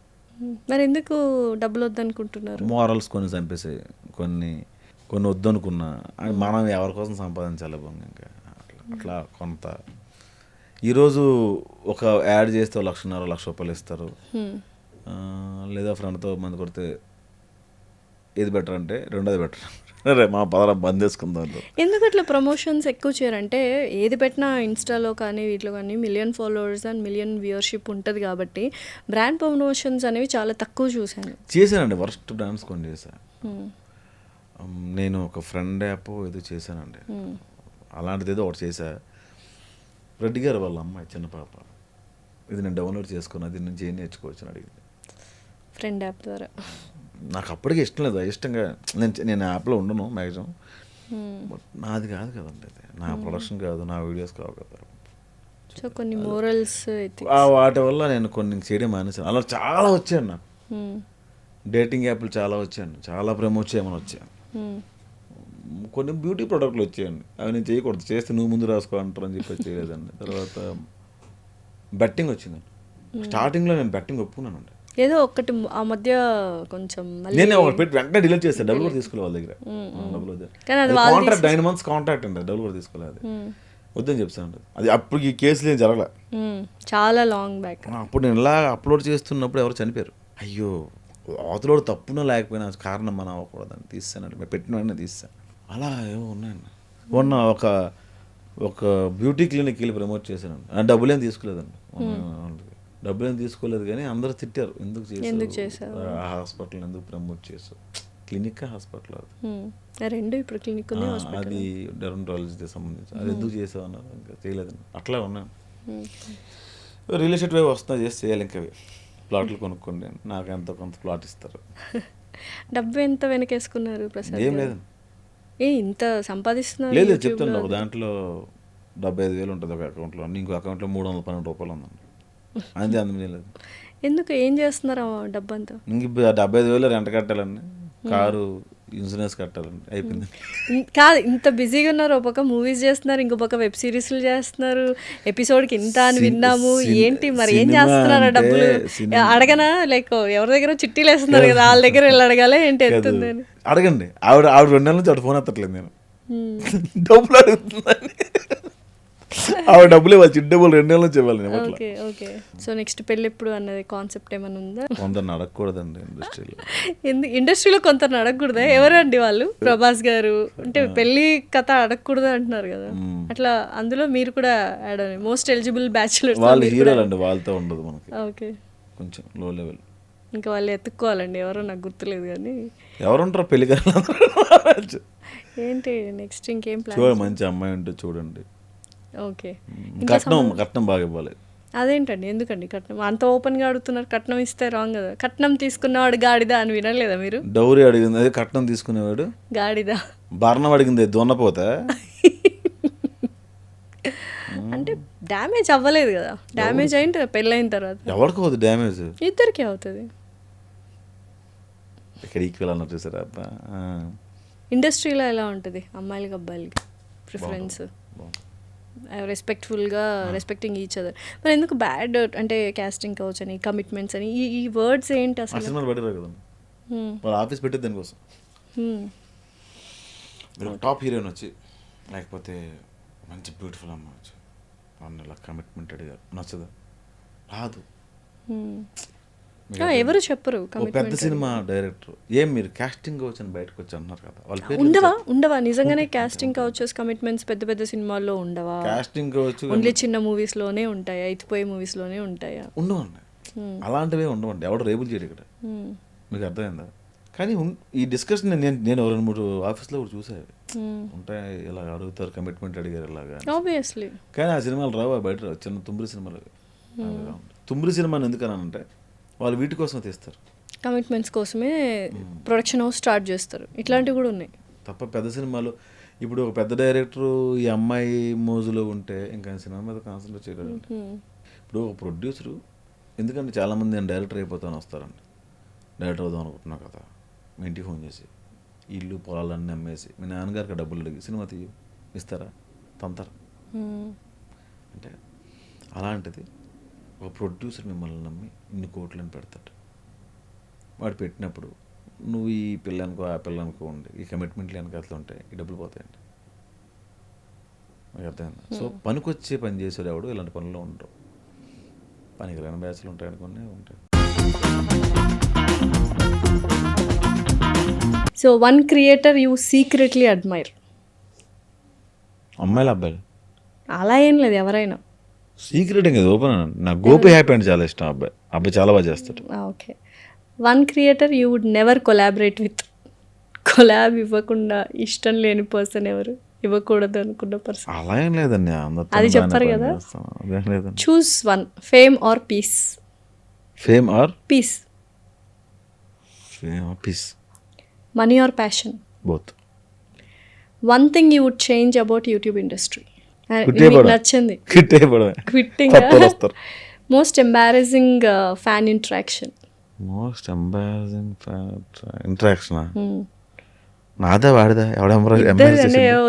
మరి ఎందుకు డబ్బులు వద్దనుకుంటున్నారు? మోరల్స్ కొన్ని చంపేసాయి, కొన్ని వద్దనుకున్నా. మనం ఎవరి కోసం సంపాదించాలి ఇంకా అట్లా కొంత. ఈరోజు ఒక యాడ్ చేస్తే 1,50,000 రూపాయలు ఇస్తారు, లేదా ఫ్రెండ్తో మంది కొడితే ఏది బెటర్ అంటే రెండోది బెటర్, అరే మా పదరా బంద్ చేసుకుందాం. ఎందుకు అట్లా ప్రమోషన్స్ ఎక్కువ చేయరంటే, ఏది పెట్టినా ఇన్స్టాలో కానీ వీటిలో కానీ million followers and million viewership ఉంటుంది కాబట్టి బ్రాండ్ ప్రమోషన్స్ అనేవి చాలా తక్కువ చేశానండి. వర్స్ట్ బ్రాండ్స్ కొన్ని చేశాను నేను. ఒక ఫ్రెండ్ యాప్ ఏదో చేశానండి, అలాంటిది ఏదో ఒకటి చేశా. రెడ్డి గారు వాళ్ళ అమ్మాయి చిన్న పాప, ఇది నేను డౌన్లోడ్ చేసుకున్నా, దీని నుంచి ఏం నేర్చుకోవచ్చు అని అడిగింది ఫ్రెండ్ యాప్ ద్వారా. నాకు అప్పటికి ఇష్టం లేదు, ఇష్టంగా నేను యాప్లో ఉండను మ్యాక్సిమం. బట్ నాది కాదు కదండి, అది నా ప్రొడక్షన్ కాదు, నా వీడియోస్ కావు కదా. సో కొన్ని మోరల్స్ వాటి వల్ల నేను కొన్ని చేయడం మానేసాను. అలా చాలా వచ్చాను నాకు. డేటింగ్ యాప్లు చాలా వచ్చాను, చాలా ప్రమోట్ చేయమని వచ్చాను. కొన్ని బ్యూటీ ప్రోడక్ట్లు వచ్చాయండి, అవి నేను చేయకూడదు, చేస్తే నువ్వు ముందు రాసుకో అంటారు అని చెప్పి చేయలేదండి. తర్వాత బెట్టింగ్ వచ్చిందండి. స్టార్టింగ్లో నేను బెట్టింగ్ ఒప్పుకున్నానండి. ఏదో ఒకటి ఆ మధ్య కొంచెం నేను ఒకటి పెట్టి వెంటనే డిలీట్ చేస్తాను, డబ్బులు కూడా తీసుకోలేదు వాళ్ళ దగ్గర. డబ్బులు కాంట్రాక్ట్ 9 months కాంట్రాక్ట్ అండి, డబ్బులు కూడా తీసుకోలేదు. వద్దని చెప్తాను. అది అప్పుడు ఈ కేసులు ఏం జరగలే, చాలా లాంగ్ బ్యాక్. అప్పుడు నేను ఇలా అప్లోడ్ చేస్తున్నప్పుడు ఎవరు చనిపోయారు. అయ్యో అవతలోడు తప్పున లేకపోయినా కారణం మనం అవ్వకూడదని తీస్తానండి, మేము పెట్టిన వెంటనే తీస్తాను. అలా ఏమో ఉన్నాయండి. మొన్న ఒక బ్యూటీ క్లినిక్ వెళ్ళి ప్రమోట్ చేశానండి. డబ్బులేం తీసుకోలేదండి, డబ్బులేం తీసుకోలేదు కానీ అందరూ తిట్టారు, ఎందుకు చేశారు ఆ హాస్పిటల్, ఎందుకు ప్రమోట్ చేసావు, క్లినిక్ హాస్పిటల్ అది రెండు ఇప్పుడు క్లినిక్ ఉంది, అది డెర్మటాలజీకి సంబంధించి, అది ఎందుకు చేసావు అన్నారు. ఇంకా చేయలేదండి, అట్లా ఉన్నాను. రియల్ ఎస్టేట్ వైపు వస్తున్నా, చేసి చేయాలి. ఇంకా ప్లాట్లు కొనుక్కోండి, నాకు ఎంతో కొంత ప్లాట్ ఇస్తారు. డబ్బు ఎంత వెనకేసుకున్నారు ప్రసాద్? ఏం లేదండి, ఇంత సంపాదిస్తున్నారు. లేదు చెప్తాను, ఒక దాంట్లో 75,000 ఉంటుంది ఒక అకౌంట్లో, ఇంకో అకౌంట్లో 312 రూపాయలు ఉందండి, అంతే, అందులో లేదు. ఎందుకు, ఏం చేస్తున్నారు డబ్బు అంతా? ఇంక 75,000 రెంట్ కట్టాలండి, కారు ఇన్సూరెన్స్ కట్టాలండి, అయిపోయింది. కాదు, ఇంత బిజీగా ఉన్నారు, ఒక పక్క మూవీస్ చేస్తున్నారు, ఇంకో పక్క వెబ్ సిరీస్లు చేస్తున్నారు, ఎపిసోడ్కి ఇంత అని విన్నాము. ఏంటి మరి, ఏం చేస్తున్నారు? డబ్బులు అడగనా? లైక్ ఎవరి దగ్గర చిట్టీలు వేస్తున్నారు కదా, వాళ్ళ దగ్గర వెళ్ళి అడగాలి ఏంటి ఎత్తుంది అని అడగండి. ఆవిడ 2 నెలల నుంచి ఆవిడ ఫోన్ ఎత్తట్లేదు, నేను డబ్బులు అడుగుతుందని. ఆవిడ డబ్బులు ఇవ్వాలి, చిట్టి డబ్బులు 2 నెలల నుంచి ఇవ్వాలి. Okay okay. సో నెక్స్ట్ పెళ్ళి ఎప్పుడు అన్నది కాన్సెప్ట్ ఏమైనా ఉందా? కొందరిని అడగకూడదండి ఇండస్ట్రీలో. ఇండస్ట్రీలో కొందరిని అడగకూడదా? ఎవరండి వాళ్ళు? ప్రభాస్ గారు అంటే పెళ్లి కథ అడగకూడదు అంటున్నారు కదా, అట్లా అందులో మీరు కూడా యాడ్ అని మోస్ట్ ఎలిజిబుల్ బ్యాచులర్. వాళ్ళు హీరోలు అండి, వాళ్ళతో ఉండదు మనకి. ఓకే, కొంచెం లో లెవెల్. ఇంకా వాళ్ళు ఎత్తుక్కోవాలండి, ఎవరో నాకు గుర్తులేదు కానీ. ఎవరుంటారు పెళ్లి గారు? ఏంటి నెక్స్ట్ ఇంకేం ప్లాన్? చూడండి, మంచి అమ్మాయి ఉంటే చూడండి. ఓకే. కట్నం బాగా ఇవ్వాలి. అదేంటండి, ఎందుకండి కట్నం అంత ఓపెన్గా అడుగుతున్నారు? కట్నం ఇస్తే రాంగ్ కదా. కట్నం తీసుకున్నవాడు గాడిదా అని వినలేదా మీరు? డౌరీ అడిగింది అదే, కట్నం తీసుకునేవాడు గాడిదా. భరణం అడిగింది దున్నపోతే. అంటే డ్యామేజ్ అవ్వలేదు కదా, డ్యామేజ్ అయింది పెళ్ళైన తర్వాత. ఎవరికి అవుతుంది డ్యామేజ్? ఇద్దరికి అవుతుంది. ఇక్కడ ఈక్వల్ అన్నట్టు చూసారా? ఇండస్ట్రీలో ఎలా ఉంటుంది అమ్మాయిలకి అబ్బాయిలకి ప్రిఫరెన్స్? రెస్పెక్ట్ఫుల్గా రెస్పెక్టింగ్ ఈచ్ అదర్. మరి ఎందుకు బ్యాడ్ అంటే కాస్టింగ్ కౌచ్ అని, కమిట్మెంట్స్ అని, ఈ వర్డ్స్ ఏంటి అసలు? సినిమాలు పెట్టారు కదా, వాళ్ళ ఆఫీస్ పెట్టేది దానికోసం. టాప్ హీరోయిన్ వచ్చి, లేకపోతే మంచి బ్యూటిఫుల్ అమ్మ వచ్చి, వాళ్ళని ఇలా కమిట్మెంట్ అడిగారు, నచ్చదు, రాదు. ఎవరు చెప్పరు. పెద్ద సినిమా డైరెక్టర్ ఏం మీరు కాస్టింగ్ కౌచ్ అని బయటకు వచ్చి అన్నారు కదా, వాళ్ళ ఉండవా నిజంగానే కాస్టింగ్ కౌచెస్, కమిట్మెంట్స్ పెద్ద పెద్ద సినిమాల్లో ఉండవా? కాస్టింగ్ కౌచ్ ఓన్లీ చిన్న మూవీస్ లోనే ఉంటాయా? ఎత్తిపోయే మూవీస్ లోనే ఉంటాయా? ఉండవండి, అలాంటివే ఉండవండి. ఎవడు రేబుల్ చేయడు ఇక్కడ, మీకు అర్థమైందా? కానీ ఈ డిస్కషన్ నేను 2-3 ఆఫీస్లో కూడా చూసాను, ఉంటాయి ఇలా అడుగుతారు, కమిట్మెంట్ అడిగారు ఇలాగా. ఆబ్వియస్లీ. కానీ ఆ సినిమాలు రావు, బయట రావు. చిన్న తుమ్మిరి సినిమాలు. తుమ్మిరి సినిమాని ఎందుకనంటే వాళ్ళు వీటి కోసం తీస్తారు, కమిట్మెంట్స్ కోసమే ప్రొడక్షన్ హౌస్ స్టార్ట్ చేస్తారు. ఇట్లాంటివి కూడా ఉన్నాయి తప్ప పెద్ద సినిమాలు. ఇప్పుడు ఒక పెద్ద డైరెక్టరు ఈ అమ్మాయి మోజులో ఉంటే ఇంకా సినిమా మీద కాన్సన్ట్రేట్ చేయగలరు. ఇప్పుడు ఒక ప్రొడ్యూసరు, ఎందుకంటే చాలామంది నేను డైరెక్టర్ అయిపోతాను వస్తారండి, డైరెక్టర్ అవుదాం అనుకుంటున్నా కదా, మీ ఇంటికి ఫోన్ చేసి ఇల్లు పొలాలన్నీ అమ్మేసి మీ నాన్నగారికి డబ్బులు అడిగి సినిమా తీయ ఇస్తారా? తంతారా? అంటే అలాంటిది ఒక ప్రొడ్యూసర్ మిమ్మల్ని నమ్మి ఇన్ని కోట్లని పెడతాడు. వాడు పెట్టినప్పుడు నువ్వు ఈ పిల్లనుకో ఆ పిల్లనుకో ఉండి ఈ కమిట్మెంట్లు వెనకాతలు ఉంటాయి, ఈ డబ్బులు పోతాయండి. మీకు అర్థమైందా? సో పనికొచ్చే పని చేసేవాడు ఎవడు ఇలాంటి పనుల్లో ఉండవు, పనికిరాని బ్యాచ్లు ఉంటాయి అనుకునే ఉంటాయి. So one creator you secretly admire? అమ్మాయిలు అబ్బాయిలు అలా ఏం లేదు, ఎవరైనా. సీక్రెట్ కదా, ఓపెన్. నాకు గోపి హ్యాపీ అంటే చాలా ఇష్టం. అబ్బాయి చాలా బాగా చేస్తాడు. Okay. One creator you would never collaborate with? Collab ఇవ్వకుండా ఇష్టం లేని పర్సన్ ఎవరు? ఇవ్వకూడదు అనుకున్న పర్సన్? అలా ఏం లేదండి, అది చెప్పారు కదా. అదేం లేదండి. Choose one, fame or peace? Fame or peace? Fame or peace? Money or passion? Both. One thing you would change about YouTube industry? నచ్చింది quitting. Most embarrassing fan interaction? Most embarrassing interaction నాదా వాడిదా?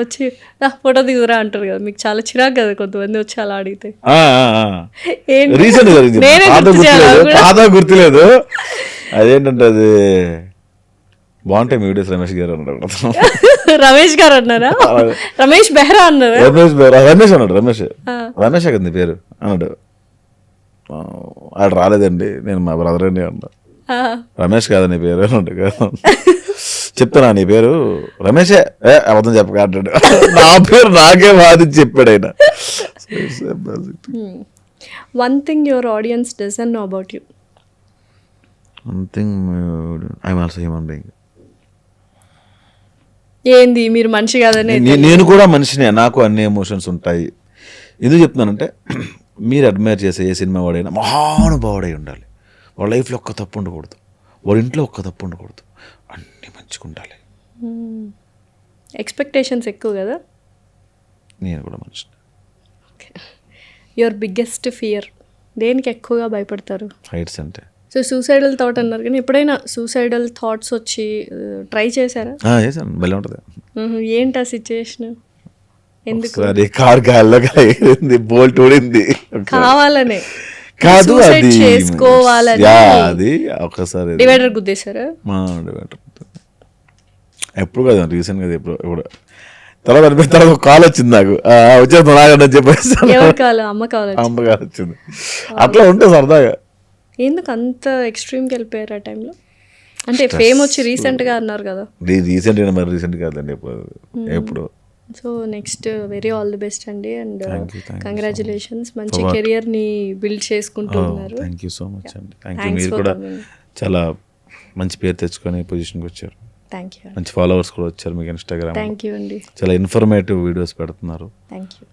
వచ్చి photo దిగురా అంటారు కదా, మీకు చాలా చిరాకు కదా కొంతమంది వచ్చి అలా అడిగితే. గుర్తులేదు, అదేంటంటే అది బాగుంటాయి మీ వీడియోస్ రమేష్ గారు అన్నాడు. రమేష్ గారు అన్నారా? రమేష్ బెహ్రా అన్నారా? రమేష్ అన్నాడు. రమేష్ కదా నీ పేరు అన్నాడు. ఆడు రాలేదండి, నేను మా బ్రదర్ అండి అన్నా. రమేష్ కాదా నీ పేరు అన్నాడు. కదా చెప్తానా నీ పేరు రమేషే, అబద్ధం చెప్పక అంటాడు. నా పేరు నాకే వాదించి చెప్పాడు ఆయన. One thing your audience doesn't know about you. One thing I'm also human being. ఏంది మీరు మనిషి కాదని? నేను కూడా మనిషినే, నాకు అన్ని ఎమోషన్స్ ఉంటాయి. ఎందుకు చెప్తున్నానంటే, మీరు అడ్మైర్ చేసే ఏ సినిమా వాడైనా మహానుభావుడై ఉండాలి. వాళ్ళ లైఫ్లో ఒక్క తప్పు ఉండకూడదు, వాళ్ళ ఇంట్లో ఒక్క తప్పు ఉండకూడదు, అన్నీ మంచిగా ఉండాలి. ఎక్స్పెక్టేషన్స్ ఎక్కువ కదా? నేను కూడా మనిషిని. యువర్ బిగ్గెస్ట్ ఫియర్, దేనికి ఎక్కువగా భయపడతారు? హైట్స్ అంటే. సో సూసైడల్ థాట్ అన్నారు, కానీ ఎప్పుడైనా సూసైడల్ థాట్స్ వచ్చి ట్రై చేశారా? చేశాను, భలే ఉంటుంది. ఏంటి ఆ సిచ్యుయేషన్? ఎందుకు? కార్ గాల్లో ఎగిరింది, బోల్ట్ ఊడింది. కావాలనే కాదు, అది చేసుకోవాలని అది ఒకసారి డివైడర్ గుద్దేశారా? డివైడర్ ఎప్పుడు కాదు, రీసెంట్గా ఎప్పుడు తర్వాత అనిపోయిన తర్వాత ఒక కాల్ వచ్చింది నాకు, వచ్చేది నాగండి చెప్పేసి. ఎవరు కావాలి? అమ్మ కావాలి. అమ్మ కాల్ వచ్చింది. అట్లా ఉంటే సరదాగా. ఎందుకు అంత ఎక్స్ట్రీమ్కి వెళ్ళిపోయారు ఆ టైంలో? అంటే ఫేమ్ వచ్చి రీసెంట్గా అన్నారు కదా. రీసెంట్గా మరి రీసెంట్ కాదండి, ఎప్పుడు. So next very all the best అండి, అండ్ కంగ్రాచులేషన్స్. మంచి కెరియర్ని బిల్డ్ చేసుకుంటున్నారు. థ్యాంక్ యూ సో మచ్ అండి. Thank you. మీరు కూడా చాలా మంచి పేరు తెచ్చుకొని పొజిషన్కి వచ్చారు. Thank you. మంచి ఫాలోవర్స్ కూడా వచ్చారు మీకు ఇన్స్టాగ్రామ్. థ్యాంక్ యూ అండి. చాలా ఇన్ఫర్మేటివ్ వీడియోస్ పెడుతున్నారు. Thank you.